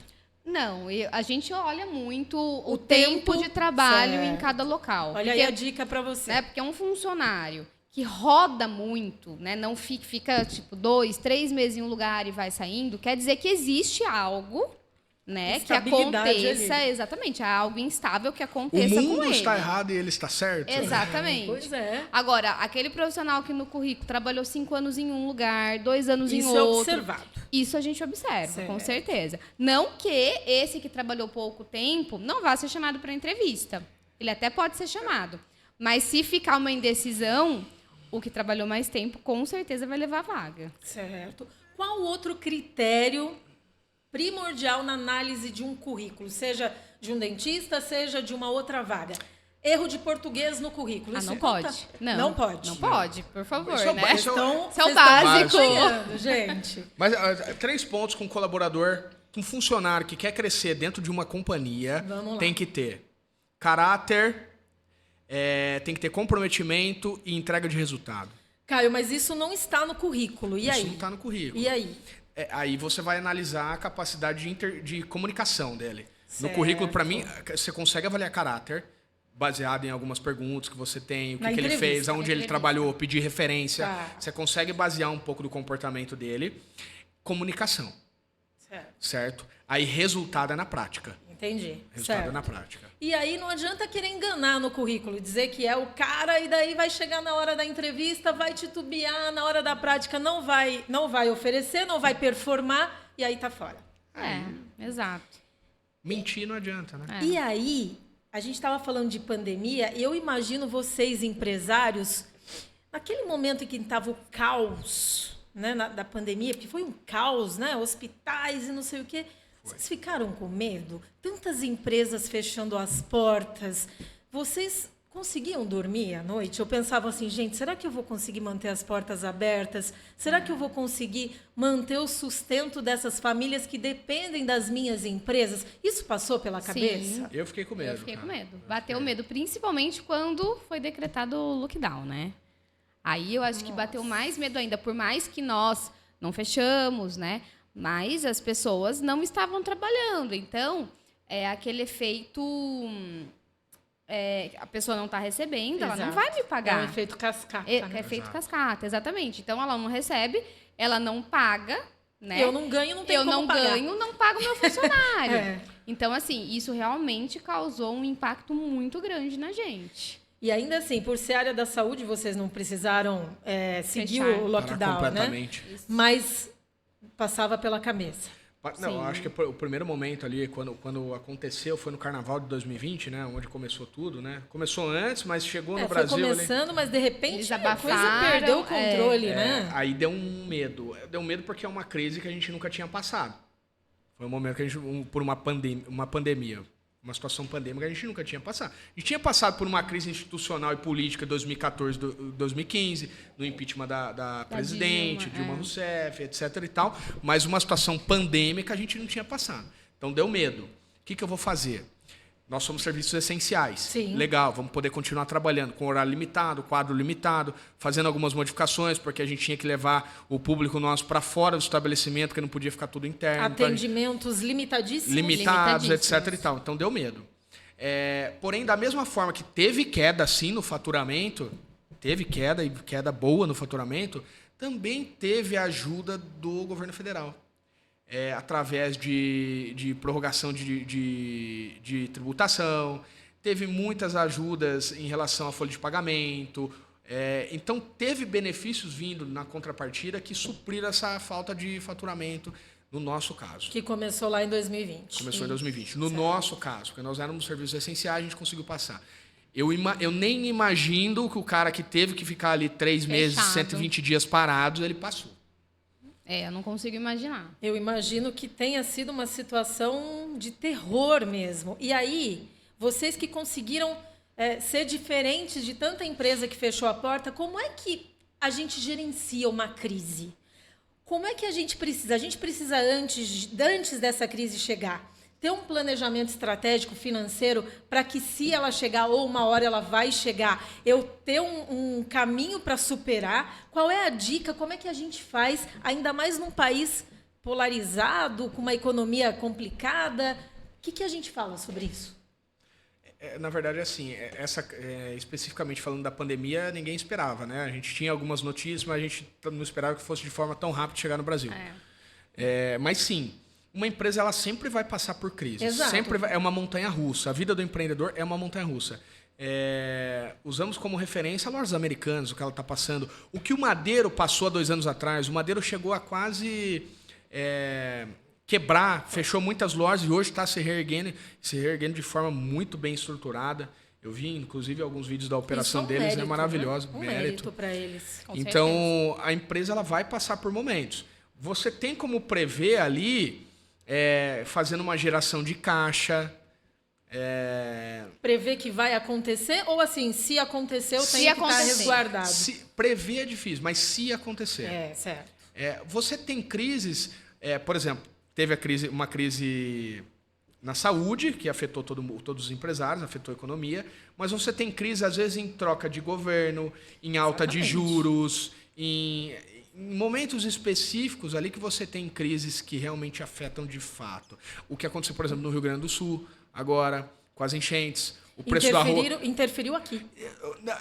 Não, a gente olha muito o tempo de trabalho
certo.
em cada local.
Olha aí a dica para você.
Né, porque um funcionário que roda muito, né, não fica tipo 2, 3 meses em um lugar e vai saindo, quer dizer que existe algo, né, que
Estabilidade
aconteça,
ali.
exatamente, há algo instável que
O
aconteça com
mundo
ele.
está errado e ele está certo.
Exatamente.
Pois é.
Agora, aquele profissional que no currículo trabalhou 5 anos em um lugar, 2 anos em
Isso é
outro.
observado.
Isso a gente observa,
Certo.
com certeza. Não que esse que trabalhou pouco tempo não vá ser chamado para entrevista. Ele até pode ser chamado. Mas se ficar uma indecisão, o que trabalhou mais tempo, com certeza vai levar a vaga.
Certo. Qual outro critério primordial na análise de um currículo, seja de um dentista, seja de uma outra vaga? Erro de português no currículo. Isso
Não
conta?
pode. Não,
Não pode.
Não pode, por favor,
Isso é
né?
básico.
Então,
Isso é o
vocês
básico.
estão acompanhando, gente.
Mas 3 pontos com colaborador, com funcionário que quer crescer dentro de uma companhia,
Vamos lá.
tem que ter caráter, tem que ter comprometimento e entrega de resultado.
Caio, mas isso não está no currículo. E
Isso
aí?
não está no currículo.
E aí?
Aí você vai analisar a capacidade de comunicação dele.
Certo.
No currículo, para mim, você consegue avaliar caráter, baseado em algumas perguntas que você tem, o
Na
que ele
entrevista,
fez, aonde
na
ele
entrevista.
trabalhou, pedir referência.
Tá.
Você consegue basear um pouco do comportamento dele. Comunicação,
Certo.
certo? Aí resultado é na prática.
Entendi.
Resultado
Certo.
é na prática.
E aí não adianta querer enganar no currículo, dizer que é o cara e daí vai chegar na hora da entrevista, vai titubear, na hora da prática não vai oferecer, não vai performar e aí tá fora.
Exato.
Mentir não adianta, né?
E aí, a gente estava falando de pandemia, e eu imagino vocês, empresários, naquele momento em que estava o caos, né, da pandemia, porque foi um caos, né? Hospitais e não sei o quê. Vocês ficaram com medo? Tantas empresas fechando as portas. Vocês conseguiam dormir à noite? Eu pensava assim, gente, será que eu vou conseguir manter as portas abertas? Será que eu vou conseguir manter o sustento dessas famílias que dependem das minhas empresas? Isso passou pela cabeça?
Eu fiquei com medo.
Eu fiquei com
cara.
medo. Bateu medo, principalmente quando foi decretado o lockdown, né? Aí eu acho que bateu mais medo ainda, por mais que nós não fechamos, né? Mas as pessoas não estavam trabalhando. Então, é aquele efeito... a pessoa não está recebendo, ela não
Exato.
vai me
É
pagar.
um efeito cascata.
É
né?
efeito cascata, exatamente. Então, ela não recebe, ela não paga, né?
Eu não ganho, não tenho
Eu
como
não
pagar.
ganho, não pago meu funcionário.
É.
Então, assim, isso realmente causou um impacto muito grande na gente.
E ainda assim, por ser área da saúde, vocês não precisaram seguir
Fechar.
o lockdown,
Parar
né?
completamente.
Mas passava pela cabeça.
Não,
Sim.
eu acho que o primeiro momento ali, quando aconteceu, foi no Carnaval de 2020, né? Onde começou tudo, né? Começou antes, mas chegou no
Foi
Brasil... ali-
começando, mas de repente
Eles
a coisa
abafaram,
perdeu o controle, né?
Aí deu um medo. Deu medo porque é uma crise que a gente nunca tinha passado. Foi um momento que a gente, por uma pandemia, uma situação pandêmica que a gente nunca tinha passado. A gente tinha passado por uma crise institucional e política em 2014, 2015, no impeachment da presidente, Dilma Rousseff, etc. e tal, mas uma situação pandêmica a gente não tinha passado. Então deu medo. O que eu vou fazer? Nós somos serviços essenciais.
Sim.
Legal, vamos poder continuar trabalhando com horário limitado, quadro limitado, fazendo algumas modificações, porque a gente tinha que levar o público nosso para fora do estabelecimento, porque não podia ficar tudo interno. Então,
Atendimentos limitadíssimos.
limitados,
limitadíssimos.
etc. e tal. Então deu medo. Porém, da mesma forma que teve queda sim no faturamento, teve queda e queda boa no faturamento, também teve a ajuda do governo federal. Através de prorrogação de tributação, teve muitas ajudas em relação à folha de pagamento. Então, teve benefícios vindo na contrapartida que supriram essa falta de faturamento, no nosso caso.
Que começou lá em 2020.
Começou em 2020. No nosso caso, porque nós éramos serviços essenciais, a gente conseguiu passar. Eu nem imagino que o cara que teve que ficar ali 3 meses,
Fechado.
120 dias parados, ele passou.
Eu não consigo imaginar.
Eu imagino que tenha sido uma situação de terror mesmo. E aí, vocês que conseguiram ser diferentes de tanta empresa que fechou a porta, como é que a gente gerencia uma crise? Como é que a gente precisa? A gente precisa, antes dessa crise chegar, ter um planejamento estratégico financeiro para que, se ela chegar ou uma hora ela vai chegar, eu ter um caminho para superar. Qual é a dica? Como é que a gente faz, ainda mais num país polarizado, com uma economia complicada? O que a gente fala sobre isso?
Na verdade, assim, especificamente falando da pandemia, ninguém esperava, né? A gente tinha algumas notícias, mas a gente não esperava que fosse de forma tão rápida chegar no Brasil. Mas sim, uma empresa ela sempre vai passar por crises.
Exato.
É uma montanha-russa. A vida do empreendedor é uma montanha-russa. Usamos como referência a lojas americanas, o que ela está passando. O que o Madeiro passou há 2 anos atrás, o Madeiro chegou a quase quebrar, fechou muitas lojas e hoje está se reerguendo de forma muito bem estruturada. Eu vi, inclusive, alguns vídeos da operação deles,
mérito,
é maravilhoso.
Né? Mérito para eles.
Então, a empresa ela vai passar por momentos. Você tem como prever ali, fazendo uma geração de caixa.
Prever que vai acontecer ou assim, se aconteceu, tem que estar resguardado?
Prever é difícil, mas se acontecer.
Certo.
Você tem crises, por exemplo, teve uma crise na saúde, que afetou todos os empresários, afetou a economia, mas você tem crise, às vezes, em troca de governo, em alta de juros, em momentos específicos ali que você tem crises que realmente afetam de fato. O que aconteceu, por exemplo, no Rio Grande do Sul, agora, com as enchentes. O preço do arroz
interferiu aqui.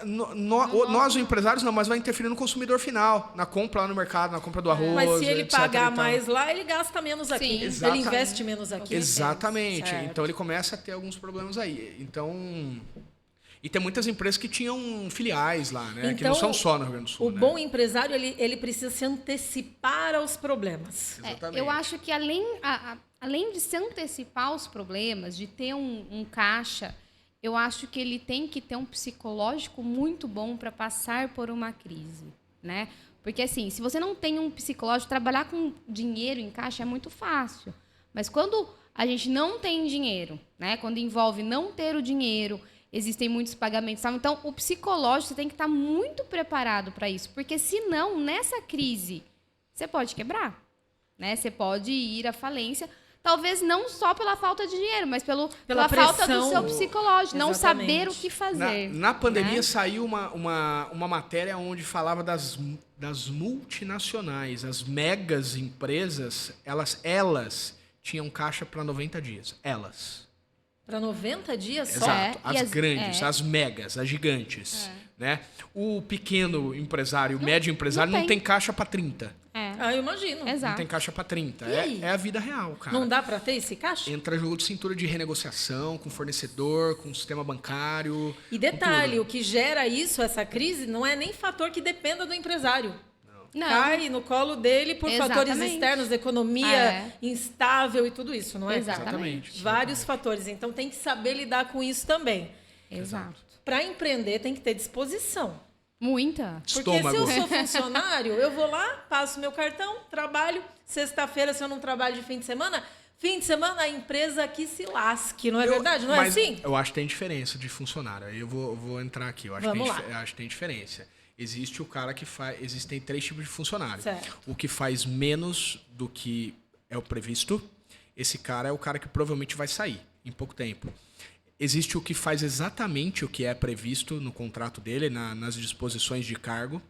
Nós, os empresários, não, mas vai interferir no consumidor final, na compra lá no mercado, na compra do arroz.
Mas se ele pagar mais lá, ele gasta menos aqui.
Sim.
Ele investe menos aqui.
Exatamente.
Certo.
Então ele começa a ter alguns problemas aí. Então. E tem muitas empresas que tinham filiais lá, né?
Então,
que não são só no Rio Grande do Sul.
O bom empresário, ele precisa se antecipar aos problemas.
Exatamente.
Eu acho que além de se antecipar aos problemas, de ter um caixa, eu acho que ele tem que ter um psicológico muito bom para passar por uma crise, né? Porque, assim, se você não tem um psicológico, trabalhar com dinheiro em caixa é muito fácil. Mas quando a gente não tem dinheiro, né? Quando envolve não ter o dinheiro, existem muitos pagamentos. Sabe? Então, o psicológico, você tem que estar muito preparado para isso. Porque, senão, nessa crise, você pode quebrar, né? Você pode ir à falência. Talvez não só pela falta de dinheiro, mas pela falta do seu psicológico. Não saber o que fazer.
Na pandemia, saiu uma matéria onde falava das multinacionais. As megas empresas, elas tinham caixa para 90 dias. Elas.
Para 90 dias só?
Exato. As grandes, as megas, as gigantes. Né? O pequeno empresário, o médio empresário, não tem caixa para 30.
Eu imagino.
Exato.
Não tem caixa para 30. É a vida real, cara.
Não dá para ter esse caixa?
Entra jogo de cintura de renegociação com fornecedor, com sistema bancário.
E detalhe, o que gera isso, essa crise, não é nem fator que dependa do empresário.
Não.
Cai no colo dele por fatores externos, economia instável e tudo isso, não é?
Exatamente.
Vários fatores. Então tem que saber lidar com isso também.
Exato.
Para empreender tem que ter disposição.
Muita.
Porque se eu sou funcionário, eu vou lá, passo meu cartão, trabalho. Sexta-feira, se eu não trabalho de fim de semana a empresa que se lasque, não é verdade? Não é assim?
Eu acho que tem diferença de funcionário. Aí eu vou entrar aqui. Eu acho que tem diferença. Existe o cara que faz... Existem 3 tipos de funcionário.
Certo.
O que faz menos do que é o previsto. Esse cara é o cara que provavelmente vai sair em pouco tempo. Existe o que faz exatamente o que é previsto no contrato dele, nas disposições de cargo.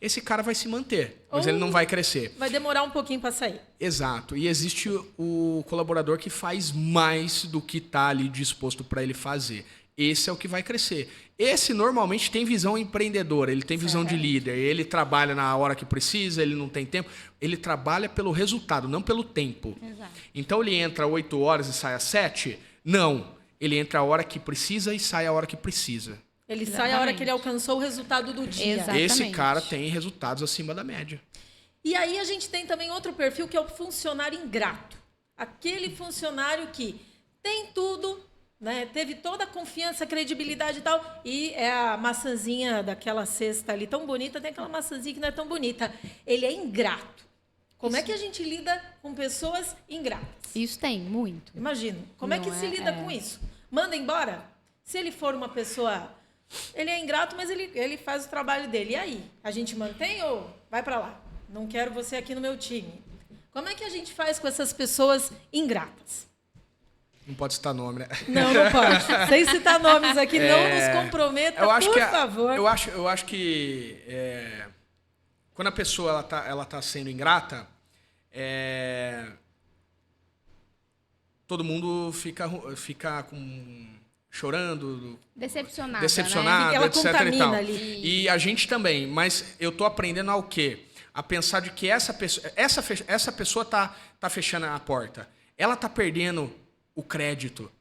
Esse cara vai se manter, mas ele não vai crescer.
Vai demorar um pouquinho para sair.
Exato. E existe o colaborador que faz mais do que está ali disposto para ele fazer. Esse é o que vai crescer. Esse normalmente tem visão empreendedora, ele tem visão de líder, ele trabalha na hora que precisa, ele não tem tempo. Ele trabalha pelo resultado, não pelo tempo.
Exato.
Então ele entra 8 horas e sai às 7? Não. Ele entra a hora que precisa e sai a hora que precisa.
Ele sai a hora que ele alcançou o resultado do dia.
Exatamente.
Esse cara tem resultados acima da média.
E aí a gente tem também outro perfil que é o funcionário ingrato. Aquele funcionário que tem tudo, né? Teve toda a confiança, credibilidade e tal, e é a maçãzinha daquela cesta ali tão bonita, tem aquela maçãzinha que não é tão bonita. Ele é ingrato. Como é que a gente lida com pessoas ingratas?
Isso tem, muito.
Imagino. Como é que se lida com isso? Manda embora? Se ele for uma pessoa... Ele é ingrato, mas ele faz o trabalho dele. E aí? A gente mantém ou vai para lá? Não quero você aqui no meu time. Como é que a gente faz com essas pessoas ingratas?
Não pode citar nome, né?
Não pode. Sem citar nomes aqui, não nos comprometa, por favor.
Eu acho que quando a pessoa ela tá sendo ingrata, todo mundo fica chorando,
decepcionado,
né? Ela
etc.
contamina
e tal.
ali.
E a gente também, mas eu tô aprendendo ao quê? A pensar de que essa pessoa tá fechando a porta. Ela tá perdendo o crédito,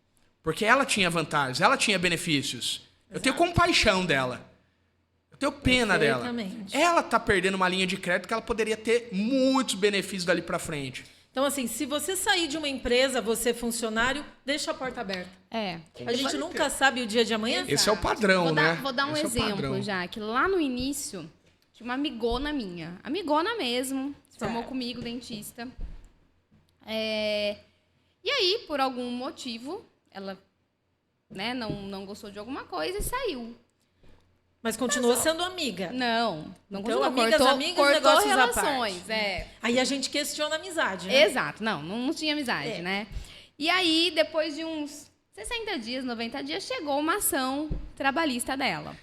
porque ela tinha vantagens, ela tinha benefícios. Exato. Eu tenho compaixão dela. Eu tenho pena dela. Ela tá perdendo uma linha de crédito que ela poderia ter muitos benefícios dali para frente.
Então, assim, se você sair de uma empresa, você funcionário, deixa a porta aberta. A gente nunca sabe o dia de amanhã.
Esse é o padrão, né?
Vou dar um exemplo já, que lá no início tinha uma amigona minha. Amigona mesmo, se formou comigo, dentista. E aí, por algum motivo, ela não gostou de alguma coisa e saiu.
Mas continua sendo amiga.
Não
Então,
continuou.
amigas, cortou
negócios
relações.
à parte.
Aí a gente questiona a amizade, né?
Exato, não tinha amizade, né? E aí, depois de uns 60 dias, 90 dias, chegou uma ação trabalhista dela.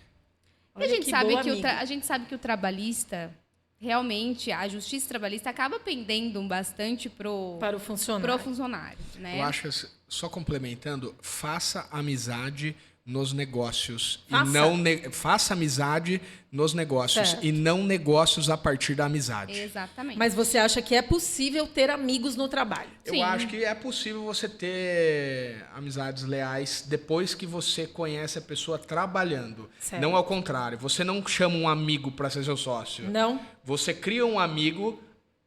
Olha,
E a gente sabe
boa
a gente sabe que o trabalhista, realmente, a justiça trabalhista acaba pendendo bastante
para o funcionário.
pro funcionário, né?
Eu acho, só complementando, faça amizade nos negócios.
Faça.
E não faça amizade nos negócios.
Certo.
E não negócios a partir da amizade.
Exatamente.
Mas você acha que é possível ter amigos no trabalho?
Eu
Sim.
acho que é possível você ter amizades leais depois que você conhece a pessoa trabalhando.
Certo.
Não ao contrário. Você não chama um amigo para ser seu sócio.
Não?
Você cria um amigo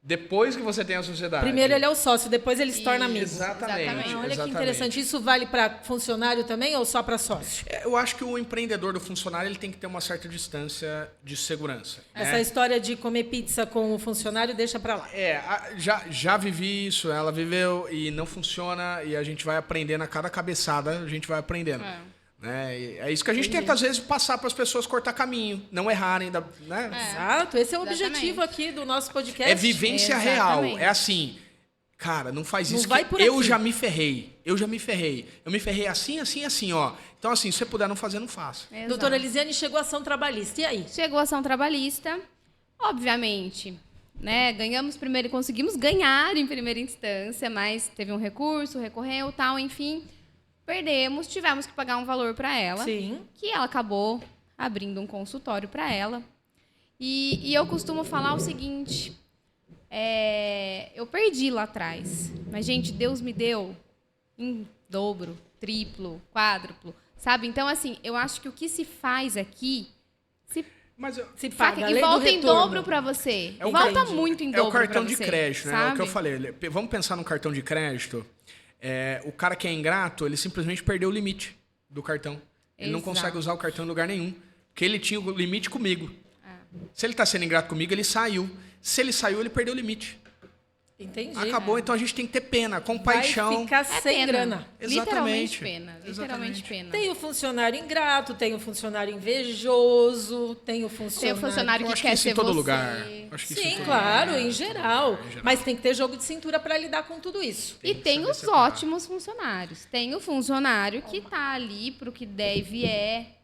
depois que você tem a sociedade.
Primeiro ele é o sócio, depois ele se torna amigo.
Exatamente.
Olha que
exatamente.
interessante. Isso vale para funcionário também ou só para sócio?
Eu acho que o empreendedor do funcionário ele tem que ter uma certa distância de segurança.
Essa história de comer pizza com o funcionário, deixa para lá.
Já vivi isso, ela viveu e não funciona e a gente vai aprendendo a cada cabeçada, a gente vai aprendendo. Né? E é isso que a gente tenta, às vezes, passar para as pessoas cortar caminho, não errarem. Né?
Exato, esse é o
Exatamente.
objetivo aqui do nosso podcast.
É vivência
Exatamente.
real. É assim, cara, não faz
Não
isso
vai
que
por
eu
aqui.
já me ferrei. Eu me ferrei assim, assim, assim, ó. Então, assim, se você puder não fazer, não faça.
Exato.
Doutora Elisiane, chegou a ação trabalhista. E aí?
Chegou a ação trabalhista, obviamente, né? Conseguimos ganhar em primeira instância, mas teve um recurso, recorreu, tal, enfim, perdemos, tivemos que pagar um valor para ela,
Sim.
que ela acabou abrindo um consultório para ela. E eu costumo falar o seguinte: eu perdi lá atrás, mas, gente, Deus me deu em dobro, triplo, quádruplo, sabe? Então, assim, eu acho que o que se faz aqui
Mas
Se paga, a
e
lei do
volta em
retorno.
dobro para você.
É o
Volta
cartão-
muito em
é
dobro
o cartão
pra
de
você,
crédito, né? É
sabe?
o que eu falei. Vamos pensar no cartão de crédito. O cara que é ingrato, ele simplesmente perdeu o limite do cartão. Ele não
Exato.
consegue usar o cartão em lugar nenhum. Porque ele tinha o limite comigo. Se ele está sendo ingrato comigo, ele saiu. Se ele saiu, ele perdeu o limite.
Entendi.
Acabou, então a gente tem que ter pena, compaixão.
Vai ficar sem
pena.
grana.
Literalmente
Exatamente.
pena. Literalmente
Exatamente.
pena.
Tem o funcionário ingrato, tem o funcionário invejoso, tem o
Tem
funcionário...
o funcionário
Eu
que
acho
quer
isso
ser
em todo
você.
lugar. Acho que isso em
Sim,
todo
claro,
lugar.
em geral.
Em geral.
Mas tem que ter jogo de cintura para lidar com tudo isso.
E
que
tem
saber
os
separar.
ótimos funcionários. Tem o funcionário que tá ali pro que deve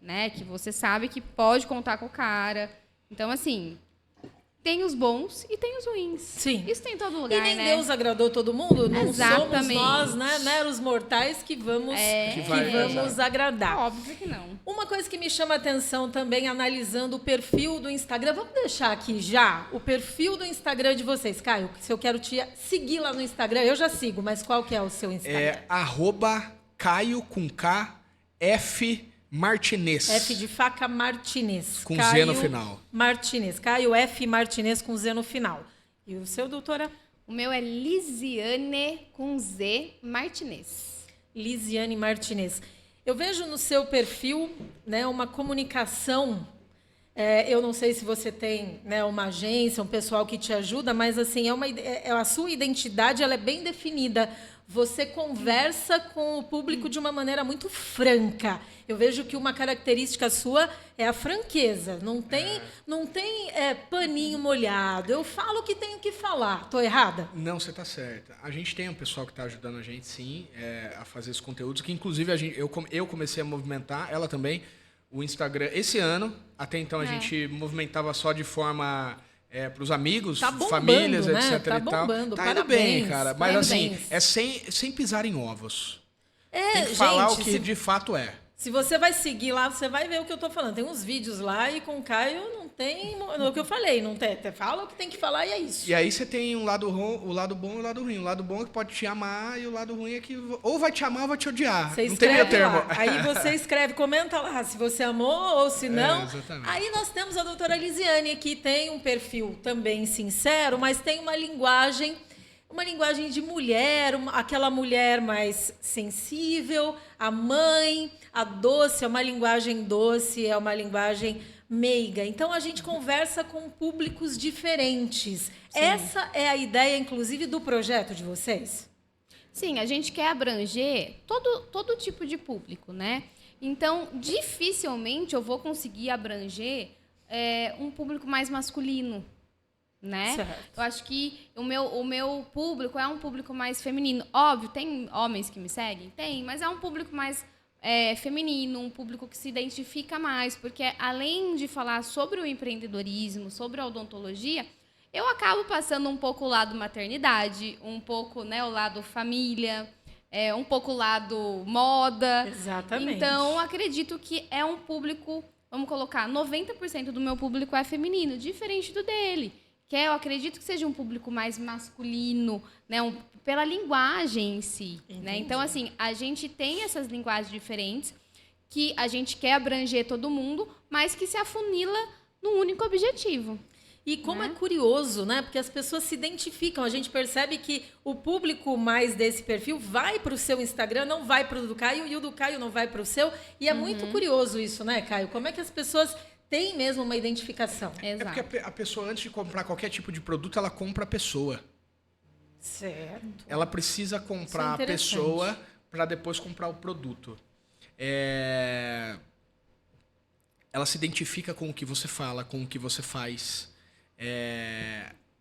né? Que você sabe que pode contar com o cara. Então, assim, tem os bons e tem os ruins.
Sim.
Isso tem em todo
E
lugar,
nem
né?
Deus agradou todo mundo, não somos
Exatamente.
nós, né, meros mortais que vamos,
Que vai
vamos agradar.
Óbvio que não.
Uma coisa que me chama a atenção também, analisando o perfil do Instagram, vamos deixar aqui já o perfil do Instagram de vocês. Caio, se eu quero te seguir lá no Instagram, eu já sigo, mas qual que é o seu Instagram?
@Caio com K F Martinez.
F de faca Martinez.
Com Z no final.
Martinez. Caio F Martinez com Z no final. E o seu, doutora?
O meu é Lisiane com Z Martinez.
Lisiane Martinez. Eu vejo no seu perfil, né, uma comunicação. Eu não sei se você tem, né, uma agência, um pessoal que te ajuda, mas assim a sua identidade ela é bem definida. Você conversa com o público de uma maneira muito franca. Eu vejo que uma característica sua é a franqueza. Não tem paninho molhado. Eu falo o que tenho que falar. Tô errada?
Não, você tá certa. A gente tem um pessoal que está ajudando a gente, sim, a fazer esses conteúdos, que inclusive eu comecei a movimentar, ela também, o Instagram esse ano. Até então a gente movimentava só de forma para os amigos,
Tá bombando,
famílias,
né?
etc.
Tá
e tal.
bombando,
Tá indo bem,
parabéns,
cara. Mas
parabéns.
assim, é sem pisar em ovos. Tem que falar o que de fato é.
Se você vai seguir lá, você vai ver o que eu tô falando. Tem uns vídeos lá e com o Caio não tem o que eu falei. Não tem, fala o que tem que falar e é isso.
E aí você tem o lado bom e o lado ruim. O lado bom é que pode te amar e o lado ruim é que ou vai te amar ou vai te odiar.
Você
Não tem meio
escreve
termo.
lá. Aí você escreve, comenta lá se você amou ou se não.
Exatamente.
Aí nós temos a doutora Lisiane, que tem um perfil também sincero, mas tem uma linguagem uma linguagem de mulher, aquela mulher mais sensível, a mãe, a doce, é uma linguagem doce, é uma linguagem meiga. Então, a gente conversa com públicos diferentes. Sim. Essa é a ideia, inclusive, do projeto de vocês?
Sim, a gente quer abranger todo tipo de público, né? Então, dificilmente eu vou conseguir abranger um público mais masculino, né?
Certo.
Eu acho que o meu público é um público mais feminino. Óbvio, tem homens que me seguem? Tem, mas é um público mais feminino, um público que se identifica mais, porque além de falar sobre o empreendedorismo, sobre a odontologia, eu acabo passando um pouco o lado maternidade, um pouco, né, o lado família, um pouco o lado moda.
Exatamente.
Então, acredito que é um público, vamos colocar, 90% do meu público é feminino, diferente do dele. Que eu acredito que seja um público mais masculino, né, pela linguagem em si. Né? Então, assim, a gente tem essas linguagens diferentes que a gente quer abranger todo mundo, mas que se afunila num único objetivo.
E como é curioso, né? Porque as pessoas se identificam. A gente percebe que o público mais desse perfil vai para o seu Instagram, não vai para o do Caio, e o do Caio não vai para o seu. E é muito curioso isso, né, Caio? Como é que as pessoas têm mesmo uma identificação?
Exato.
É porque a pessoa, antes de comprar qualquer tipo de produto, ela compra a pessoa.
Certo.
Ela precisa comprar a pessoa para depois comprar o produto. Ela se identifica com o que você fala, com o que você faz.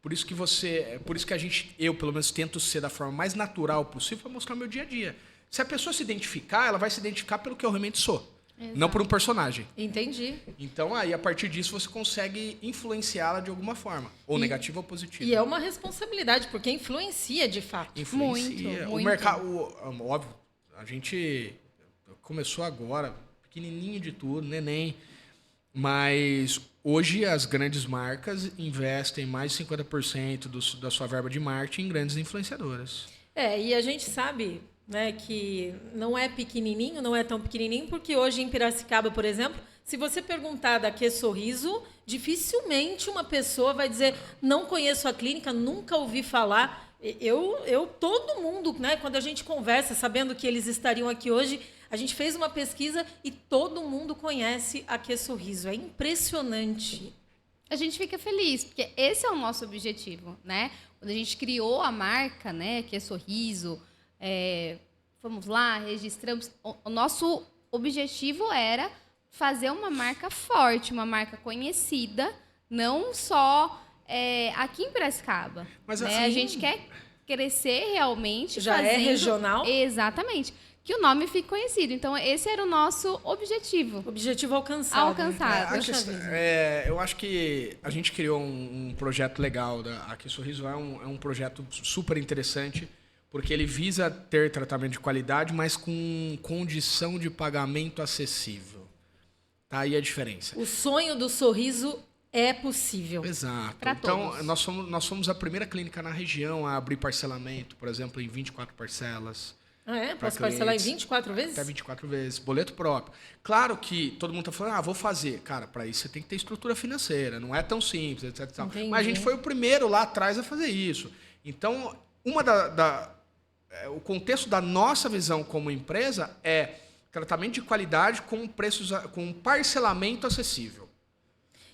Por isso que eu pelo menos tento ser da forma mais natural possível para mostrar o meu dia a dia. Se a pessoa se identificar, ela vai se identificar pelo que eu realmente sou. Exato. Não por um personagem.
Entendi.
Então, aí, a partir disso, você consegue influenciá-la de alguma forma. Ou negativa ou positiva.
E é uma responsabilidade, porque influencia de fato.
Influencia.
Muito.
O mercado, óbvio, a gente começou agora, pequenininho de tudo, neném. Mas hoje as grandes marcas investem mais de 50% da sua verba de marketing em grandes influenciadoras.
E a gente sabe, né, que não é pequenininho, não é tão pequenininho, porque hoje em Piracicaba, por exemplo, se você perguntar da Que Sorriso, dificilmente uma pessoa vai dizer, não conheço a clínica, nunca ouvi falar. Todo mundo, né, quando a gente conversa, sabendo que eles estariam aqui hoje, a gente fez uma pesquisa e todo mundo conhece a Que Sorriso. É impressionante.
A gente fica feliz, porque esse é o nosso objetivo, né? Quando a gente criou a marca, né, Que Sorriso, fomos lá, registramos. O nosso objetivo era fazer uma marca forte, uma marca conhecida, não só aqui em Piracicaba.
Mas
né?
assim,
a gente quer crescer realmente.
Já é regional?
Exatamente. Que o nome fique conhecido. Então, esse era o nosso objetivo.
Objetivo alcançado.
Alcançado.
Eu acho que a gente criou um projeto legal. A Que Sorriso é um projeto super interessante, porque ele visa ter tratamento de qualidade, mas com condição de pagamento acessível. Tá aí a diferença.
O sonho do sorriso é possível.
Exato.
Pra
então,
todos.
nós somos a primeira clínica na região a abrir parcelamento, por exemplo, em 24 parcelas.
Posso parcelar em 24 vezes?
Até 24 vezes, boleto próprio. Claro que todo mundo está falando, vou fazer. Cara, para isso você tem que ter estrutura financeira, não é tão simples, etc. Mas a gente foi o primeiro lá atrás a fazer isso. Então, o contexto da nossa visão como empresa é tratamento de qualidade com parcelamento acessível.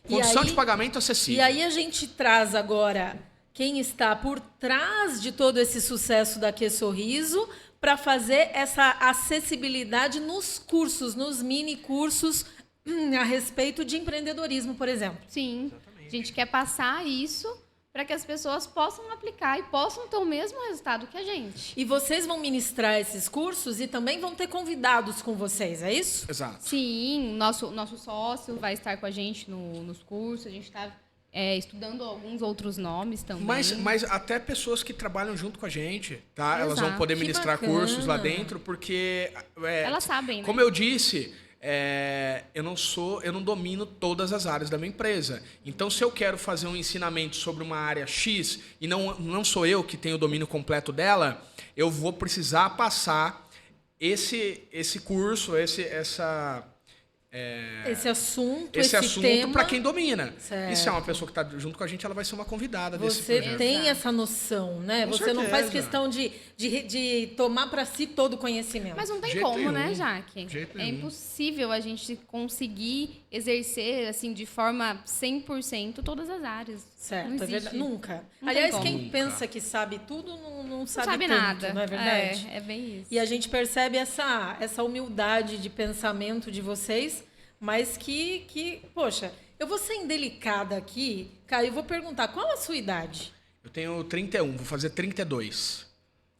Condição de pagamento acessível.
E aí a gente traz agora quem está por trás de todo esse sucesso da Que Sorriso para fazer essa acessibilidade nos cursos, nos mini cursos a respeito de empreendedorismo, por exemplo.
Sim, exatamente. A gente quer passar isso para que as pessoas possam aplicar e possam ter o mesmo resultado que a gente.
E vocês vão ministrar esses cursos e também vão ter convidados com vocês, é isso?
Exato.
Sim, nosso sócio vai estar com a gente nos cursos, a gente está estudando alguns outros nomes também.
Mas até pessoas que trabalham junto com a gente, tá?
Exato.
Elas vão poder ministrar cursos lá dentro, porque...
Elas sabem, né?
Como eu disse, eu não domino todas as áreas da minha empresa. Então, se eu quero fazer um ensinamento sobre uma área X e não sou eu que tenho o domínio completo dela, eu vou precisar passar esse curso,
esse assunto,
esse assunto
tema,
para quem domina.
Certo.
E se é uma pessoa que está junto com a gente, ela vai ser uma convidada desse
Você
projeto.
tem essa noção, né?
Com
Você não
certeza.
faz questão de tomar para si todo o conhecimento.
Mas não tem
De jeito
como, né,
nenhum.
Jaque?
De jeito
É
nenhum.
impossível a gente conseguir exercer, assim, de forma 100% todas as áreas.
Certo,
Não
é
existe.
verdade. Nunca.
Não
Aliás,
tem
quem
como.
Nunca.
pensa que sabe tudo não
Não
sabe
sabe
tanto,
nada.
não é verdade?
É bem isso.
E a gente percebe essa humildade de pensamento de vocês, mas poxa, eu vou ser indelicada aqui, Caio, eu vou perguntar, qual a sua idade?
Eu tenho 31, vou fazer 32.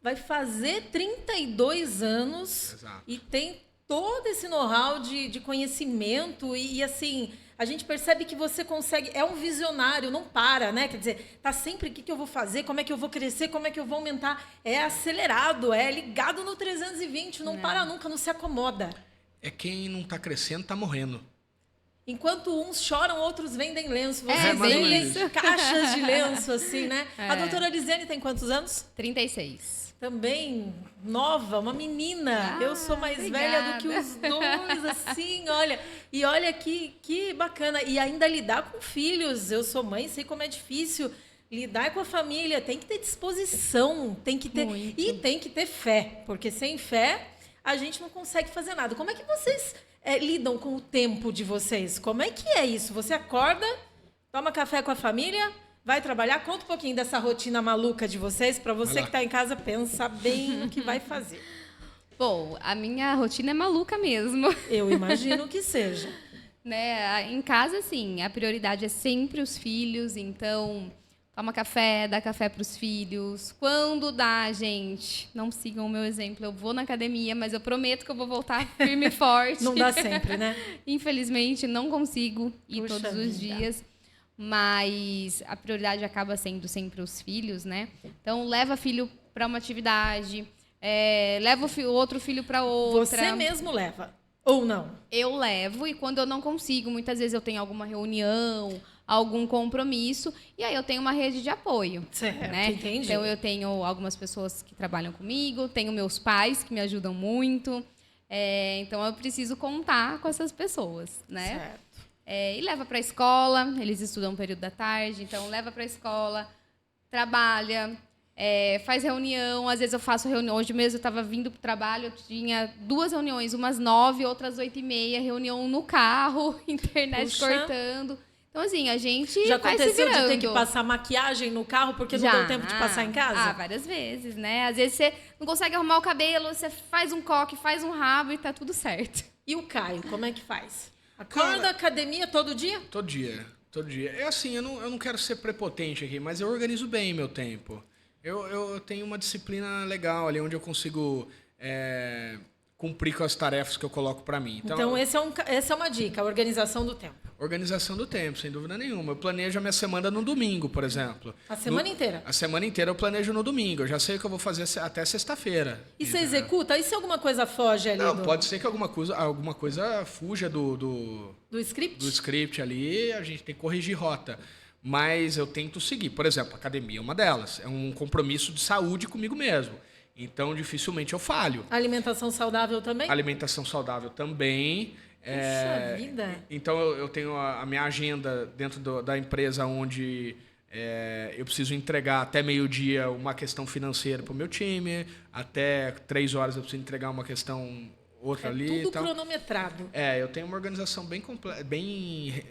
Vai fazer 32 anos.
Exato.
E tem todo esse know-how de conhecimento e assim, a gente percebe que você consegue, é um visionário, não para, né? Quer dizer, tá sempre o que eu vou fazer, como é que eu vou crescer, como é que eu vou aumentar. É acelerado, é ligado no 320, não para nunca, não se acomoda.
É quem não tá crescendo, tá morrendo.
Enquanto uns choram, outros vendem lenço. Vocês
É, bem
vendem
isso.
caixas de lenço, assim, né?
É.
A doutora Lisiane tem quantos anos?
36.
Também nova, uma menina. Eu sou mais velha do que os dois, assim, olha. E olha que bacana. E ainda lidar com filhos. Eu sou mãe, sei como é difícil. Lidar com a família, tem que ter disposição, tem que ter.
Muito.
E tem que ter fé, porque sem fé a gente não consegue fazer nada. Como é que vocês lidam com o tempo de vocês? Como é que é isso? Você acorda, toma café com a família, vai trabalhar? Conta um pouquinho dessa rotina maluca de vocês, para você
Vai lá.
que está em casa pensar bem no que vai fazer.
Bom, a minha rotina é maluca mesmo.
Eu imagino que seja.
Né? Em casa, assim, a prioridade é sempre os filhos, então toma café, dá café para os filhos. Quando dá, gente, não sigam o meu exemplo. Eu vou na academia, mas eu prometo que eu vou voltar firme e forte.
Não dá sempre, né?
Infelizmente, não consigo ir
Puxa
todos os
vida.
dias. Mas a prioridade acaba sendo sempre os filhos, né? Então, leva filho para uma atividade, leva o outro filho para outra.
Você mesmo leva, ou não?
Eu levo, e quando eu não consigo, muitas vezes eu tenho alguma reunião, algum compromisso, e aí eu tenho uma rede de apoio.
Certo,
Né?
entendi.
Então, eu tenho algumas pessoas que trabalham comigo, tenho meus pais que me ajudam muito, então eu preciso contar com essas pessoas, né?
Certo.
E leva para a escola, eles estudam um período da tarde, então leva para a escola, trabalha, faz reunião, às vezes eu faço reunião. Hoje mesmo eu estava vindo para o trabalho, eu tinha 2 reuniões, umas 9, outras 8h30, reunião no carro, internet
Puxa.
cortando. Então, assim, a gente
Já
vai se
aconteceu de
virando.
ter que passar maquiagem no carro porque não
Já.
deu tempo de passar em casa?
Várias vezes, né? Às vezes você não consegue arrumar o cabelo, você faz um coque, faz um rabo e tá tudo certo.
E o Caio, como é que faz? Acorda,
Cara,
academia todo dia?
Todo dia. Todo dia. É assim, eu não quero ser prepotente aqui, mas eu organizo bem meu tempo. Eu tenho uma disciplina legal ali, onde eu consigo cumprir com as tarefas que eu coloco para mim.
Então, essa é uma dica, a organização do tempo.
Organização do tempo, sem dúvida nenhuma. Eu planejo a minha semana no domingo, por exemplo.
A semana inteira?
A semana inteira eu planejo no domingo. Eu já sei o que eu vou fazer até sexta-feira.
E você executa? E se alguma coisa foge ali
Não, pode ser que alguma coisa fuja
do script?
do script ali, a gente tem que corrigir rota. Mas eu tento seguir. Por exemplo, a academia é uma delas. É um compromisso de saúde comigo mesmo. Então, dificilmente eu falho.
Alimentação saudável também?
Alimentação saudável também.
Puxa vida.
Então, eu tenho a minha agenda dentro da empresa onde eu preciso entregar até meio-dia uma questão financeira para o meu time, até 3 horas eu preciso entregar uma questão outra ali.
Tudo
e tal.
cronometrado.
Eu tenho uma organização bem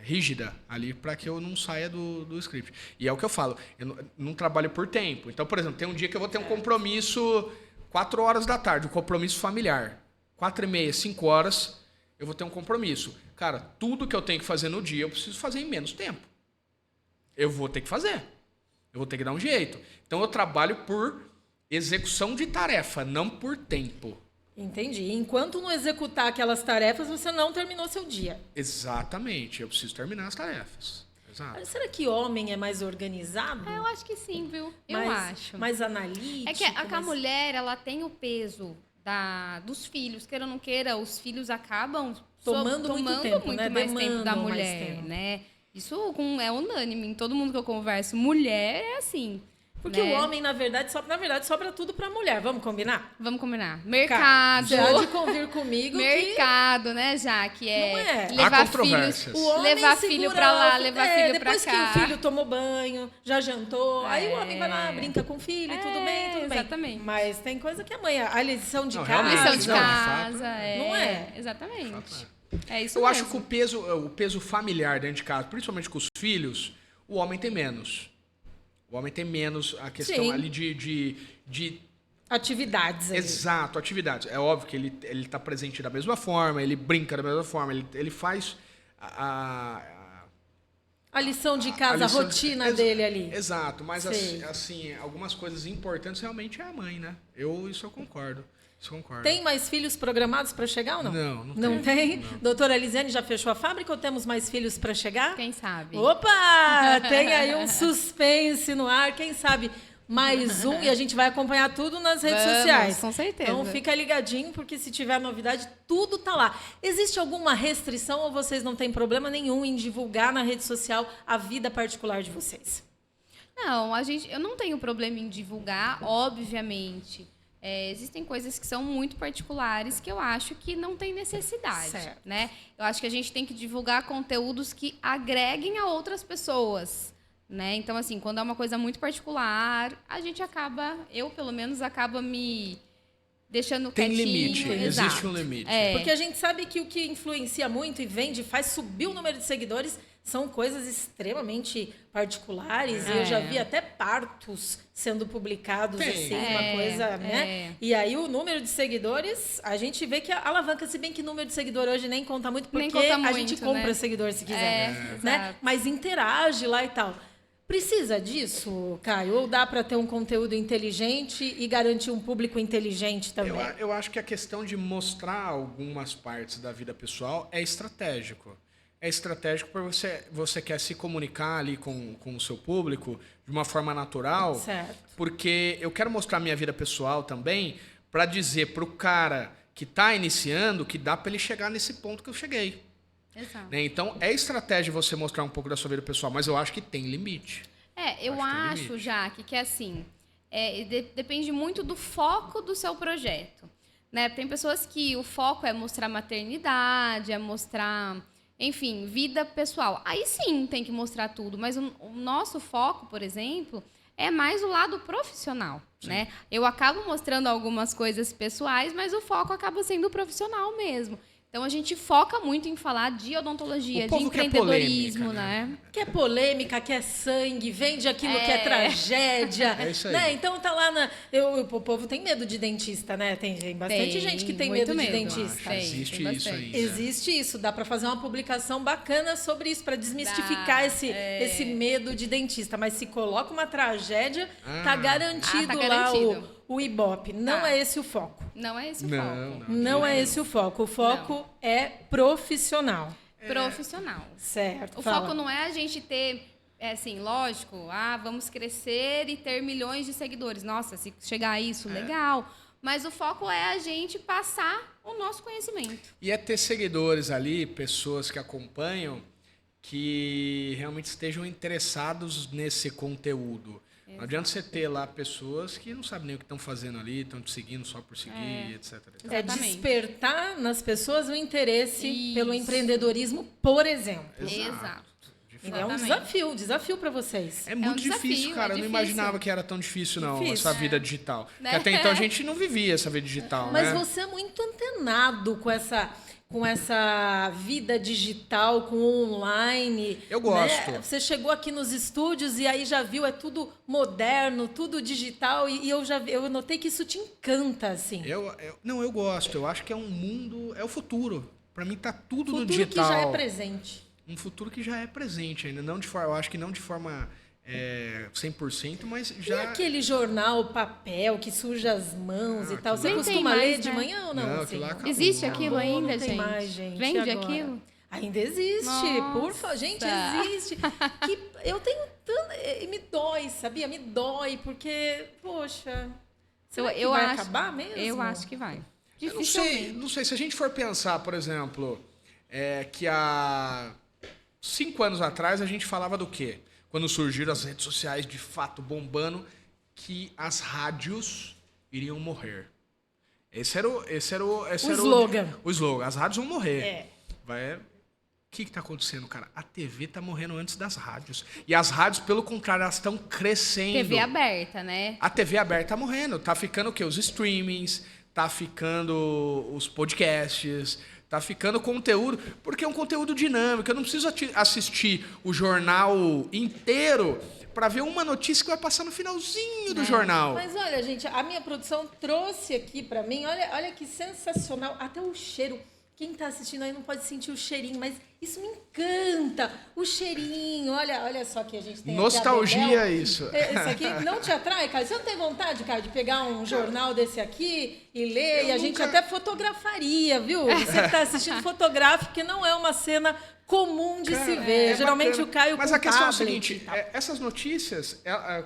rígida ali para que eu não saia do script. E é o que eu falo, eu não trabalho por tempo. Então, por exemplo, tem um dia que eu vou ter um compromisso 4 horas da tarde, um compromisso familiar. 4h30, 5 horas, eu vou ter um compromisso. Cara, tudo que eu tenho que fazer no dia, eu preciso fazer em menos tempo. Eu vou ter que fazer. Eu vou ter que dar um jeito. Então, eu trabalho por execução de tarefa, não por tempo.
Entendi. Enquanto não executar aquelas tarefas, você não terminou seu dia.
Exatamente. Eu preciso terminar as tarefas. Exato.
Será que homem é mais organizado?
Eu acho que sim, viu? Eu acho.
Mais analítico?
É que a mulher, ela tem o peso dos filhos. Queira ou não queira, os filhos acabam
Tomando muito tempo,
muito
né?
mais tempo
Demandam
da
mais
mulher,
tempo.
né? Isso é unânime em todo mundo que eu converso. Mulher é assim.
Porque
né?
o homem, na verdade, sobra tudo pra mulher. Vamos combinar?
Vamos combinar. Mercado.
Você há de convir comigo
mercado, né, já que é,
Não é.
Há
levar
controvérsias.
filhos,
O homem
levar
segura
filho pra lá, levar filho pra
depois
cá.
Depois que o filho tomou banho, já jantou, aí o homem vai lá, brinca com o filho, e tudo bem.
Exatamente.
Mas tem coisa que a mãe, a lição de
Não,
casa...
realmente,
Lição de
não, de
casa,
fato,
Não é?
Exatamente. É isso
Eu
mesmo.
acho que o peso familiar dentro de casa, principalmente com os filhos, o homem tem menos. O homem tem menos a questão
Sim.
ali de
Atividades ali.
exato, atividades. É óbvio que ele está presente da mesma forma, ele brinca da mesma forma, ele faz
A lição de casa, a
lição
rotina dele ali.
Exato, mas
Sei.
assim, algumas coisas importantes realmente é a mãe, né? Isso eu concordo. Isso eu concordo.
Tem mais filhos programados para chegar ou não?
Não
tem. Doutora Elisiane já fechou a fábrica ou temos mais filhos para chegar?
Quem sabe?
Opa! Tem aí um suspense no ar. Quem sabe mais um e a gente vai acompanhar tudo nas redes
Vamos,
sociais.
com certeza.
Então fica ligadinho, porque se tiver novidade, tudo tá lá. Existe alguma restrição ou vocês não têm problema nenhum em divulgar na rede social a vida particular de vocês?
Não, eu não tenho problema em divulgar, obviamente. Existem coisas que são muito particulares que eu acho que não tem necessidade,
Certo.
né? Eu acho que a gente tem que divulgar conteúdos que agreguem a outras pessoas, né? Então, assim, quando é uma coisa muito particular, eu pelo menos acaba me deixando
tem
quietinho.
limite,
Exato.
existe um limite.
Porque a gente sabe que o que influencia muito e vende, faz subir o número de seguidores, são coisas extremamente particulares. E eu já vi até partos sendo publicados, assim, uma coisa, né? E aí o número de seguidores, a gente vê que alavanca, se bem que número de seguidor hoje nem conta muito, porque
conta
a gente
muito,
compra
né?
seguidor se quiser, né?
Exato.
Mas interage lá e tal. Precisa disso, Caio? Ou dá para ter um conteúdo inteligente e garantir um público inteligente também?
Eu acho que a questão de mostrar algumas partes da vida pessoal é estratégico. É estratégico porque você quer se comunicar ali com o seu público de uma forma natural.
Certo.
Porque eu quero mostrar minha vida pessoal também para dizer para o cara que está iniciando que dá para ele chegar nesse ponto que eu cheguei.
Exato.
Né? Então, é estratégia você mostrar um pouco da sua vida pessoal, mas eu acho que tem limite.
Eu acho, Jaque, que assim, depende muito do foco do seu projeto. Né? Tem pessoas que o foco é mostrar maternidade, é mostrar, enfim, vida pessoal. Aí sim tem que mostrar tudo, mas o nosso foco, por exemplo, é mais o lado profissional. Né? Eu acabo mostrando algumas coisas pessoais, mas o foco acaba sendo o profissional mesmo. Então, a gente foca muito em falar de odontologia, de empreendedorismo, né?
Quer polêmica, quer sangue, vende aquilo que é tragédia.
É isso aí.
Né? Então, tá lá o povo tem medo de dentista, né? Tem bastante gente que tem medo de dentista.
Existe
tem
isso aí.
Existe isso. Dá para fazer uma publicação bacana sobre isso, para desmistificar esse medo de dentista. Mas se coloca uma tragédia, tá garantido
tá
lá
garantido.
o Ibope. Não é esse o foco.
Não é esse o
Não,
foco.
Não é esse o foco. O foco é profissional.
Profissional.
Certo.
O
fala.
foco não é a gente ter, assim, lógico, vamos crescer e ter milhões de seguidores. Nossa, se chegar a isso, legal. Mas o foco é a gente passar o nosso conhecimento.
E é ter seguidores ali, pessoas que acompanham, que realmente estejam interessados nesse conteúdo. Não adianta você ter lá pessoas que não sabem nem o que estão fazendo ali, estão te seguindo só por seguir, etc.
É
Exatamente.
despertar nas pessoas o interesse
Isso.
pelo empreendedorismo, por exemplo.
Exato.
De
É um
Exatamente.
desafio para vocês.
É muito
desafio,
difícil, cara. Eu não
difícil.
imaginava que era tão difícil, não,
Difícil.
essa vida digital.
Né?
Porque até então a gente não vivia essa vida digital,
Mas
né?
você é muito antenado com essa vida digital, com o online.
Eu gosto.
Né? Você chegou aqui nos estúdios e aí já viu, é tudo moderno, tudo digital, e eu notei que isso te encanta, assim.
Eu gosto. Eu acho que é um mundo... É o futuro. Pra mim tá tudo no
Futuro
digital.
que já é presente.
Um futuro que já é presente ainda. Não de forma, eu acho que não de forma 100%, mas
E
já...
aquele jornal papel que suja as mãos e tal? Você
Nem tem
costuma
mais,
ler de
né?
manhã ou não?
Não,
assim?
aquilo lá acabou.
Existe aquilo
Não,
ainda,
não tem
gente?
mais, gente.
Vende
E agora?
aquilo?
Ainda existe,
Nossa.
por favor. Gente, existe. Que eu tenho tanto... Me dói, sabia? Me dói, porque, poxa... Será que vai acabar mesmo?
Eu acho que vai.
Eu
Dificilmente.
não sei. Se a gente for pensar, por exemplo, que há 5 anos atrás a gente falava do quê? Quando surgiram as redes sociais de fato bombando, que as rádios iriam morrer. Esse era o
slogan.
O slogan. As rádios vão morrer.
É.
O que está acontecendo, cara? A TV está morrendo antes das rádios. E as rádios, pelo contrário, elas estão crescendo.
TV aberta, né?
A TV aberta está morrendo. Tá ficando o quê? Os streamings, tá ficando os podcasts, tá ficando conteúdo, porque é um conteúdo dinâmico. Eu não preciso assistir o jornal inteiro para ver uma notícia que vai passar no finalzinho do jornal.
Mas olha, gente, a minha produção trouxe aqui para mim, olha que sensacional, até o cheiro. Quem está assistindo aí não pode sentir o cheirinho, mas isso me encanta. O cheirinho, olha só que a gente tem
nostalgia,
aqui
isso.
Isso aqui não te atrai, cara? Você não tem vontade, cara, de pegar um jornal desse aqui e ler? E a gente até fotografaria, viu? Você que está assistindo, fotografe, porque não é uma cena comum de se ver. Geralmente
bacana.
o Caio
Mas
com
a questão é o
tablet
seguinte, essas notícias,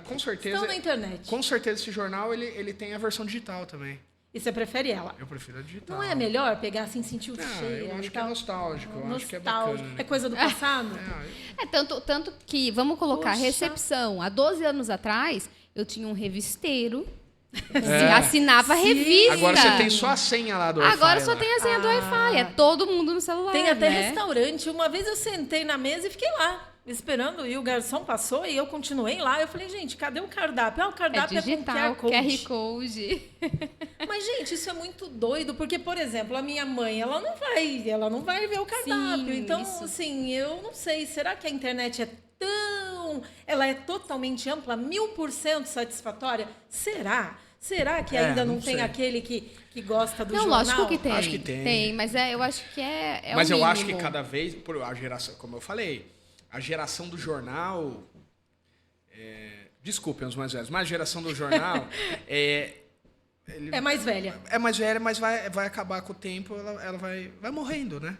com certeza...
estão na internet.
Com certeza esse jornal, ele tem a versão digital também.
E você prefere ela?
Eu prefiro a digital.
Não é melhor pegar assim, sentir o cheiro?
Eu acho que é nostálgico, eu acho que é
Nostálgico.
bacana.
É coisa do passado?
Tanto que, vamos colocar,
Poxa.
recepção. Há 12 anos atrás, eu tinha um revisteiro e assinava a revista.
Agora você tem só a senha lá do Wi-Fi.
Agora só
lá.
tem a senha do Wi-Fi. É todo mundo no celular.
Tem até
né?
restaurante. Uma vez eu sentei na mesa e fiquei lá, esperando, e o garçom passou e eu continuei lá. Eu falei, gente, cadê o cardápio? O cardápio
É digital,
com QR Code.
QR Code.
Mas, gente, isso é muito doido, porque, por exemplo, a minha mãe, ela não vai ver o cardápio.
Sim,
então,
isso.
assim, eu não sei, será que a internet ela é totalmente ampla, 1000% satisfatória? Será? Será que ainda não tem
sei.
aquele que gosta do
Não,
jornal?
lógico que tem.
Acho que tem.
Tem, mas eu acho que é
Mas
o
eu acho que
mínimo.
cada vez, a geração, como eu falei, a geração do jornal... desculpem os mais velhos, mas a geração do jornal...
É mais velha.
É mais velha, mas vai acabar com o tempo, ela vai morrendo, né?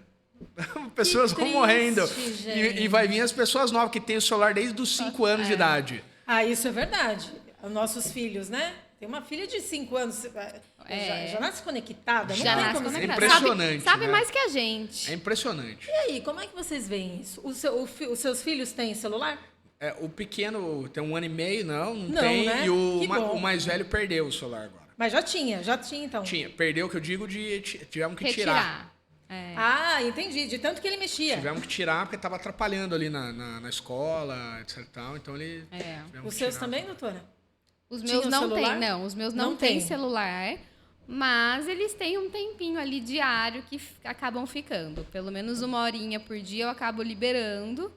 Pessoas vão
triste,
morrendo.
gente.
E vai vir as pessoas novas que têm o celular desde os 5 anos de idade.
Ah, isso é verdade. Os nossos filhos, né? Tem uma filha de 5 anos, já nasce conectada, não
Já
tem
nasce
como
conectada.
Impressionante,
Sabe
né?
mais que a gente.
É impressionante.
E aí, como é que vocês veem isso? Os seus filhos têm celular?
O pequeno tem 1 ano e meio, não
Não,
tem.
né?
E
Que bom.
o mais velho perdeu o celular agora.
Mas já tinha então.
Perdeu, que eu digo tivemos que tirar.
Ah, entendi. De tanto que ele mexia.
Tivemos que tirar porque estava atrapalhando ali na escola, etc e tal. Então ele... tivemos
Os
que
seus
tirar.
também, doutora?
Os
Tinha
meus não
celular?
têm, não. Os meus não
Não
têm
tem.
celular, mas eles têm um tempinho ali diário que acabam ficando. Pelo menos 1 horinha por dia eu acabo liberando.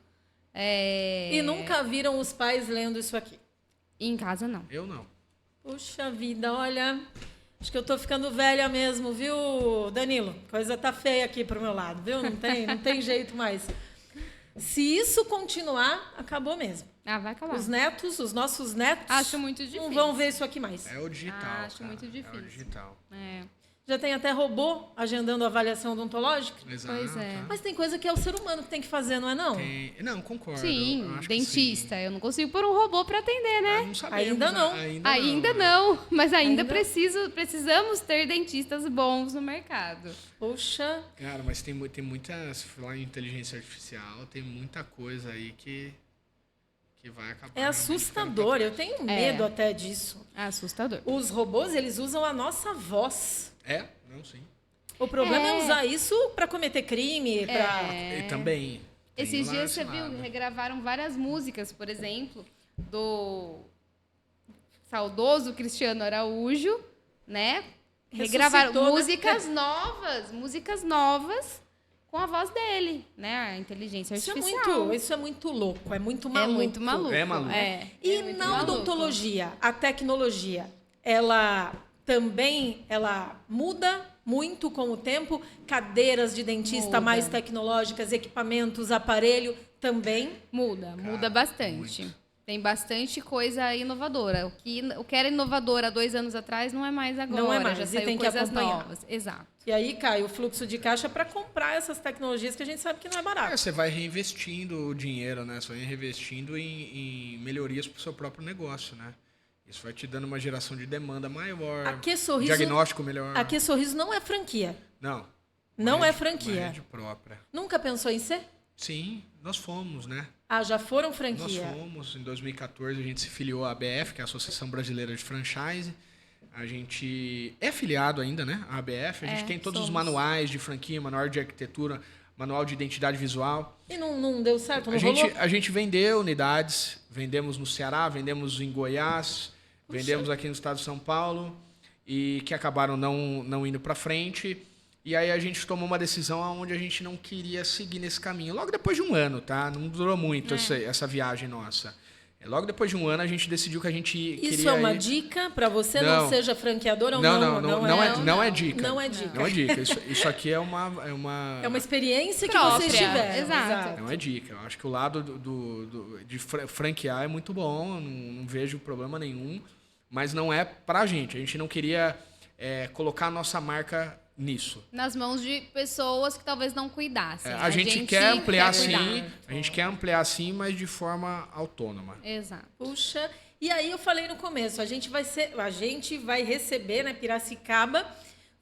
E nunca viram os pais lendo isso aqui?
E em casa, não.
Eu não.
Puxa vida, olha... Acho que eu tô ficando velha mesmo, viu, Danilo? Coisa tá feia aqui pro meu lado, viu? Não tem jeito mais. Se isso continuar, acabou mesmo.
Ah, vai acabar.
Os nossos netos
Acho muito difícil.
não vão ver isso aqui mais.
É o digital.
Acho muito
É
difícil.
o digital.
Já tem até robô agendando a avaliação odontológica.
Exato.
Pois é.
Mas tem coisa que é o ser humano que tem que fazer, não é não?
Não, concordo.
Sim,
eu acho que
dentista.
sim.
Eu não consigo pôr um robô para atender, né?
Não sabemos,
Ainda não.
Ainda não, mas ainda
Ainda?
precisamos ter dentistas bons no mercado.
Poxa,
Cara, mas tem muita... Se falar em inteligência artificial, tem muita coisa aí que vai acabar...
é assustador. Eu tenho medo até disso.
Assustador.
Os robôs, eles usam a nossa voz.
Não, sim.
O problema é usar isso para cometer crime,
E também... tem
Esses
lá
dias
esse
você viu,
lado.
regravaram várias músicas, por exemplo, do saudoso Cristiano Araújo, né? Regravaram
Ressuscitou,
músicas novas com a voz dele, né? A inteligência artificial.
Isso é muito louco, é muito maluco.
É muito maluco.
É maluco.
E
muito
na
maluco.
odontologia, a tecnologia, ela também muda muito com o tempo? Cadeiras de dentista
Muda.
mais tecnológicas, equipamentos, aparelho também?
Muda bastante.
muito.
Tem bastante coisa inovadora. O que era inovador há 2 anos atrás não é mais agora.
Não é mais,
já
e
saiu
tem que
coisas
acompanhar.
novas. Exato.
E aí cai o fluxo de caixa para comprar essas tecnologias que a gente sabe que não é barato.
Você vai reinvestindo o dinheiro, né? Você vai reinvestindo em melhorias para o seu próprio negócio, né? Isso vai te dando uma geração de demanda maior, diagnóstico melhor.
A Que Sorriso não é franquia.
Não.
Não
Uma
é
rede-
franquia.
Uma rede própria.
Nunca pensou em ser?
Sim, nós fomos, né?
Ah, já foram franquia?
Nós fomos. Em 2014 a gente se filiou à ABF, que é a Associação Brasileira de Franchise. A gente é filiado ainda, né? À ABF. A gente tem todos os manuais de franquia, manual de arquitetura, manual de identidade visual.
E não deu certo? Não rolou?
A gente vendeu unidades, vendemos no Ceará, vendemos em Goiás, vendemos aqui no estado de São Paulo, e que acabaram não indo para frente. E aí a gente tomou uma decisão onde a gente não queria seguir nesse caminho. Logo depois de um ano, tá? Não durou muito essa viagem nossa. Logo depois de um ano a gente decidiu que a gente queria...
Isso é uma dica para você? Não seja franqueador ou não?
Não é dica.
Não é dica.
Não é dica. Isso aqui é uma
experiência que
própria.
vocês tiveram.
Exato.
Não é dica. Eu acho que o lado de franquear é muito bom, não vejo problema nenhum, mas não é pra gente. A gente não queria colocar a nossa marca nisso.
Nas mãos de pessoas que talvez não cuidassem.
A gente quer ampliar sim, a gente quer ampliar sim, mas de forma autônoma.
Exato.
Puxa, e aí eu falei no começo, a gente vai receber, né, Piracicaba,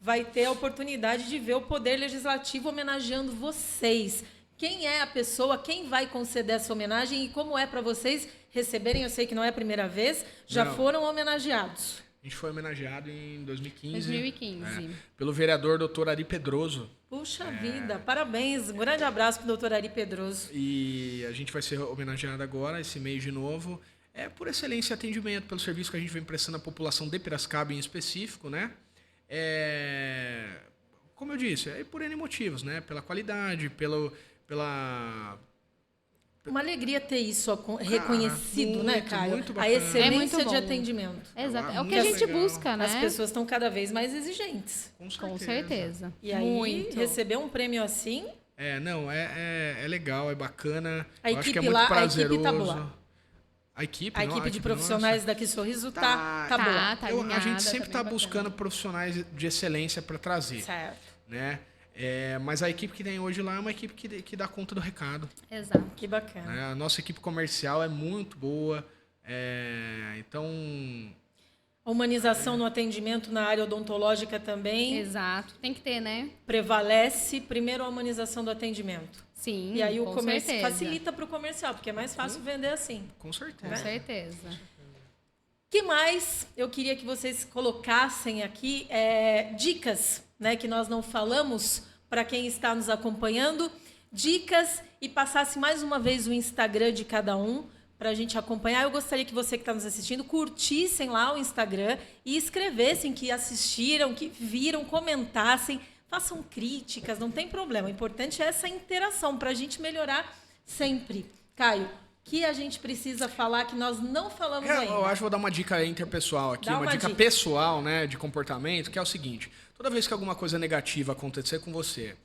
vai ter a oportunidade de ver o Poder Legislativo homenageando vocês. Quem é a pessoa, quem vai conceder essa homenagem e como é para vocês receberem? Eu sei que não é a primeira vez, já foram homenageados.
A gente foi homenageado em 2015. Pelo vereador Dr. Ari Pedroso.
Puxa vida, parabéns. Um grande abraço para o Dr. Ari Pedroso.
E a gente vai ser homenageado agora, esse mês de novo. Por excelência e atendimento, pelo serviço que a gente vem prestando à população de Piracicaba em específico, né? Como eu disse, por N motivos, né? Pela qualidade, pela...
Uma alegria ter isso reconhecido, né, Caio?
Muito
a excelência de atendimento.
Exato. É o que a gente busca, né?
As pessoas estão cada vez mais exigentes.
Com certeza.
E aí, receber um prêmio assim...
É legal, é bacana.
Eu acho que é
muito prazeroso.
A equipe tá boa.
A equipe
de profissionais daqui Sorriso tá boa.
A gente sempre está buscando profissionais de excelência para trazer.
Certo.
Né? Mas a equipe que tem hoje lá é uma equipe que dá conta do recado.
Exato.
Que bacana.
A nossa equipe comercial é muito boa. Então...
A humanização no atendimento na área odontológica também.
Exato. Tem que ter, né?
Prevalece primeiro a humanização do atendimento.
Sim,
e aí o comércio facilita para o comercial, porque é mais fácil vender assim.
Com certeza.
Com certeza.
O que mais eu queria que vocês colocassem aqui dicas, né, que nós não falamos para quem está nos acompanhando, dicas, e passasse mais uma vez o Instagram de cada um para a gente acompanhar. Eu gostaria que você que está nos assistindo curtissem lá o Instagram e escrevessem que assistiram, que viram, comentassem, façam críticas, não tem problema. O importante é essa interação para a gente melhorar sempre. Caio, que a gente precisa falar que nós não falamos ainda?
Eu acho que vou dar uma dica interpessoal aqui, uma dica pessoal, né, de comportamento, que é o seguinte: toda vez que alguma coisa negativa acontecer com você,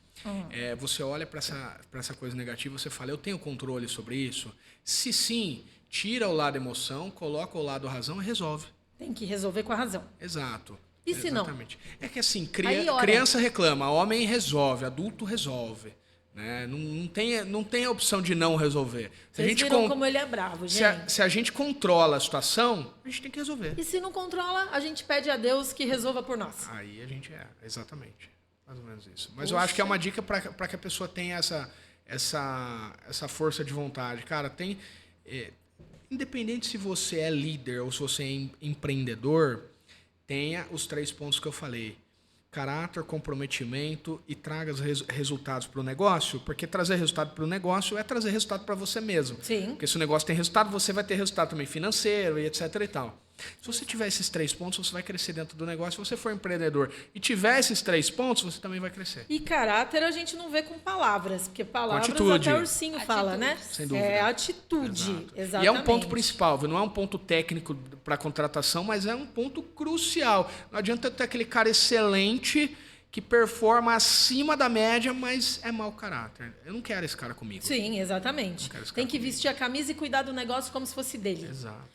você olha para essa coisa negativa, você fala, eu tenho controle sobre isso? Se sim, tira o lado emoção, coloca o lado razão e resolve.
Tem que resolver com a razão.
Exato.
E se não?
Exatamente. É que assim, criança reclama, homem resolve, adulto resolve. Né? Não tem a opção de não resolver.
Vocês viram como ele é bravo, gente.
Se a gente controla a situação, a gente tem que resolver.
E se não controla, a gente pede a Deus que resolva por nós.
Aí a gente exatamente. Mais ou menos isso. Mas eu acho que é uma dica para que a pessoa tenha essa força de vontade. Cara, independente se você é líder ou se você é empreendedor, tenha os 3 pontos que eu falei. Caráter, comprometimento e traga os resultados para o negócio, porque trazer resultado para o negócio é trazer resultado para você mesmo.
Sim.
Porque se o negócio tem resultado, você vai ter resultado também financeiro e etc e tal. Se você tiver esses 3 pontos, você vai crescer dentro do negócio. Se você for empreendedor e tiver esses 3 pontos, você também vai crescer.
E caráter a gente não vê com palavras, porque palavras
atitude.
Até o ursinho fala, né?
Sem dúvida.
É atitude, exatamente.
E é um ponto principal, não é um ponto técnico para contratação, mas é um ponto crucial. Não adianta ter aquele cara excelente que performa acima da média, mas é mau caráter. Eu não quero esse cara comigo.
Sim, exatamente. Tem que vestir a camisa e cuidar do negócio como se fosse dele.
Exato.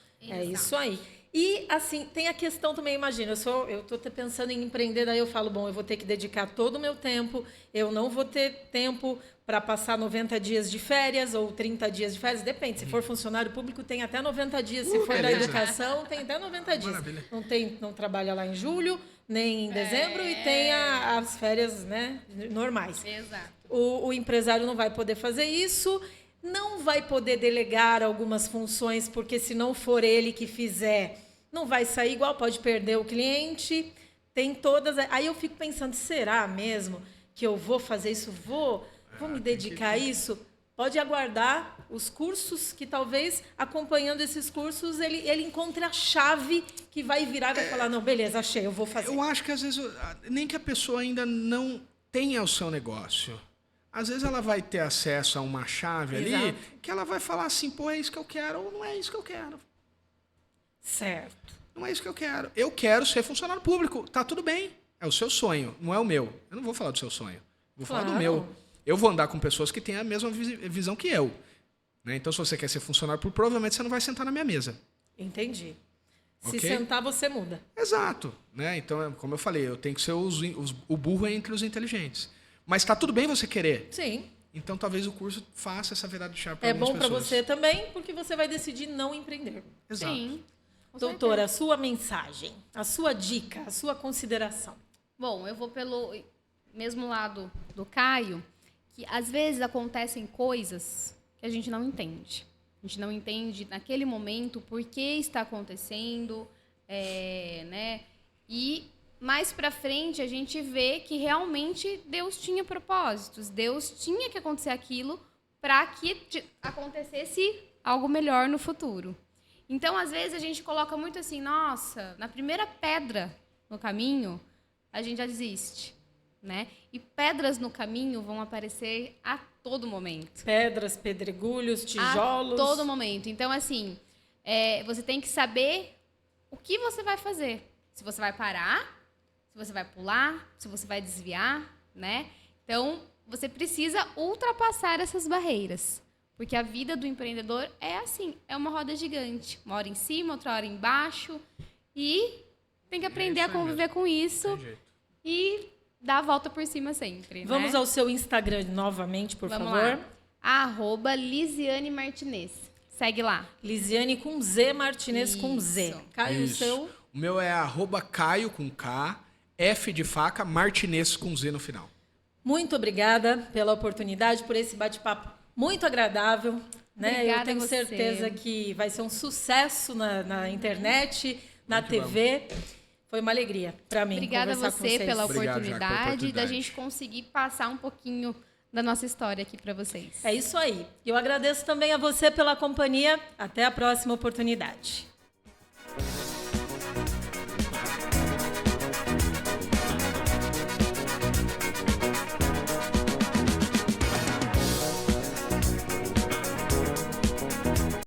Isso aí. E, assim, tem a questão também, imagina, eu estou pensando em empreender, daí eu falo, bom, eu vou ter que dedicar todo o meu tempo, eu não vou ter tempo para passar 90 dias de férias ou 30 dias de férias, depende, se for funcionário público tem até 90 dias, se for da educação tem até 90 dias. Maravilha. Não trabalha lá em julho, nem em dezembro e tem as férias, né, normais.
Exato.
O empresário não vai poder fazer isso. não vai poder delegar algumas funções, porque se não for ele que fizer, não vai sair igual, pode perder o cliente. Tem todas. Aí eu fico pensando, será mesmo que eu vou fazer isso? Vou me dedicar a isso? Pode aguardar os cursos, que talvez, acompanhando esses cursos, ele encontre a chave que vai virar e vai falar, não, beleza, achei, eu vou fazer.
Eu acho que, às vezes, nem que a pessoa ainda não tenha o seu negócio. Às vezes ela vai ter acesso a uma chave ali, que ela vai falar assim, pô, é isso que eu quero, ou não é isso que eu quero.
Certo.
Não é isso que eu quero. Eu quero ser funcionário público. Tá tudo bem. É o seu sonho, não é o meu. Eu não vou falar do seu sonho. Vou falar do meu. Eu vou andar com pessoas que têm a mesma visão que eu. Né? Então, se você quer ser funcionário público, provavelmente você não vai sentar na minha mesa.
Entendi. Se
Ok?
sentar, você muda.
Exato. Né? Então, como eu falei, eu tenho que ser o burro entre os inteligentes. Mas está tudo bem você querer.
Sim.
Então, talvez o curso faça essa virada de chave para
É
algumas
bom para
pessoas.
você também, porque você vai decidir não empreender.
Exato.
Sim. Com
Doutora,
certeza.
a sua mensagem, a sua dica, a sua consideração.
Bom, eu vou pelo mesmo lado do Caio, que às vezes acontecem coisas que a gente não entende. A gente não entende naquele momento por que está acontecendo, né? E mais para frente a gente vê que realmente Deus tinha propósitos, Deus tinha que acontecer aquilo para que acontecesse algo melhor no futuro. Então, às vezes a gente coloca muito assim, nossa, na primeira pedra no caminho, a gente já desiste, né? E pedras no caminho vão aparecer a todo momento.
Pedras, pedregulhos, tijolos.
A todo momento. Então, assim, você tem que saber o que você vai fazer. Se você vai parar, se você vai pular, se você vai desviar, né? Então, você precisa ultrapassar essas barreiras. Porque a vida do empreendedor é assim, é uma roda gigante. Uma hora em cima, outra hora embaixo. E tem que aprender a conviver com isso e dar a volta por cima sempre.
Vamos
né?
ao seu Instagram novamente, por
Vamos
favor.
lá. @Lisiane Martinez. Segue lá.
Lisiane com Z, Martinez com Z.
Isso.
Caio, o
Isso.
seu?
O meu é @Caio com K, F de faca, Martinez com Z no final.
Muito obrigada pela oportunidade, por esse bate-papo muito agradável. Né?
Obrigada
Eu tenho
a você.
certeza que vai ser um sucesso na internet, na TV. Foi uma alegria para mim
Obrigada a
conversar com
você
vocês.
pela
Obrigado, Jaque, pela
oportunidade da
oportunidade.
gente conseguir passar um pouquinho da nossa história aqui para vocês.
É isso aí. Eu agradeço também a você pela companhia. Até a próxima oportunidade.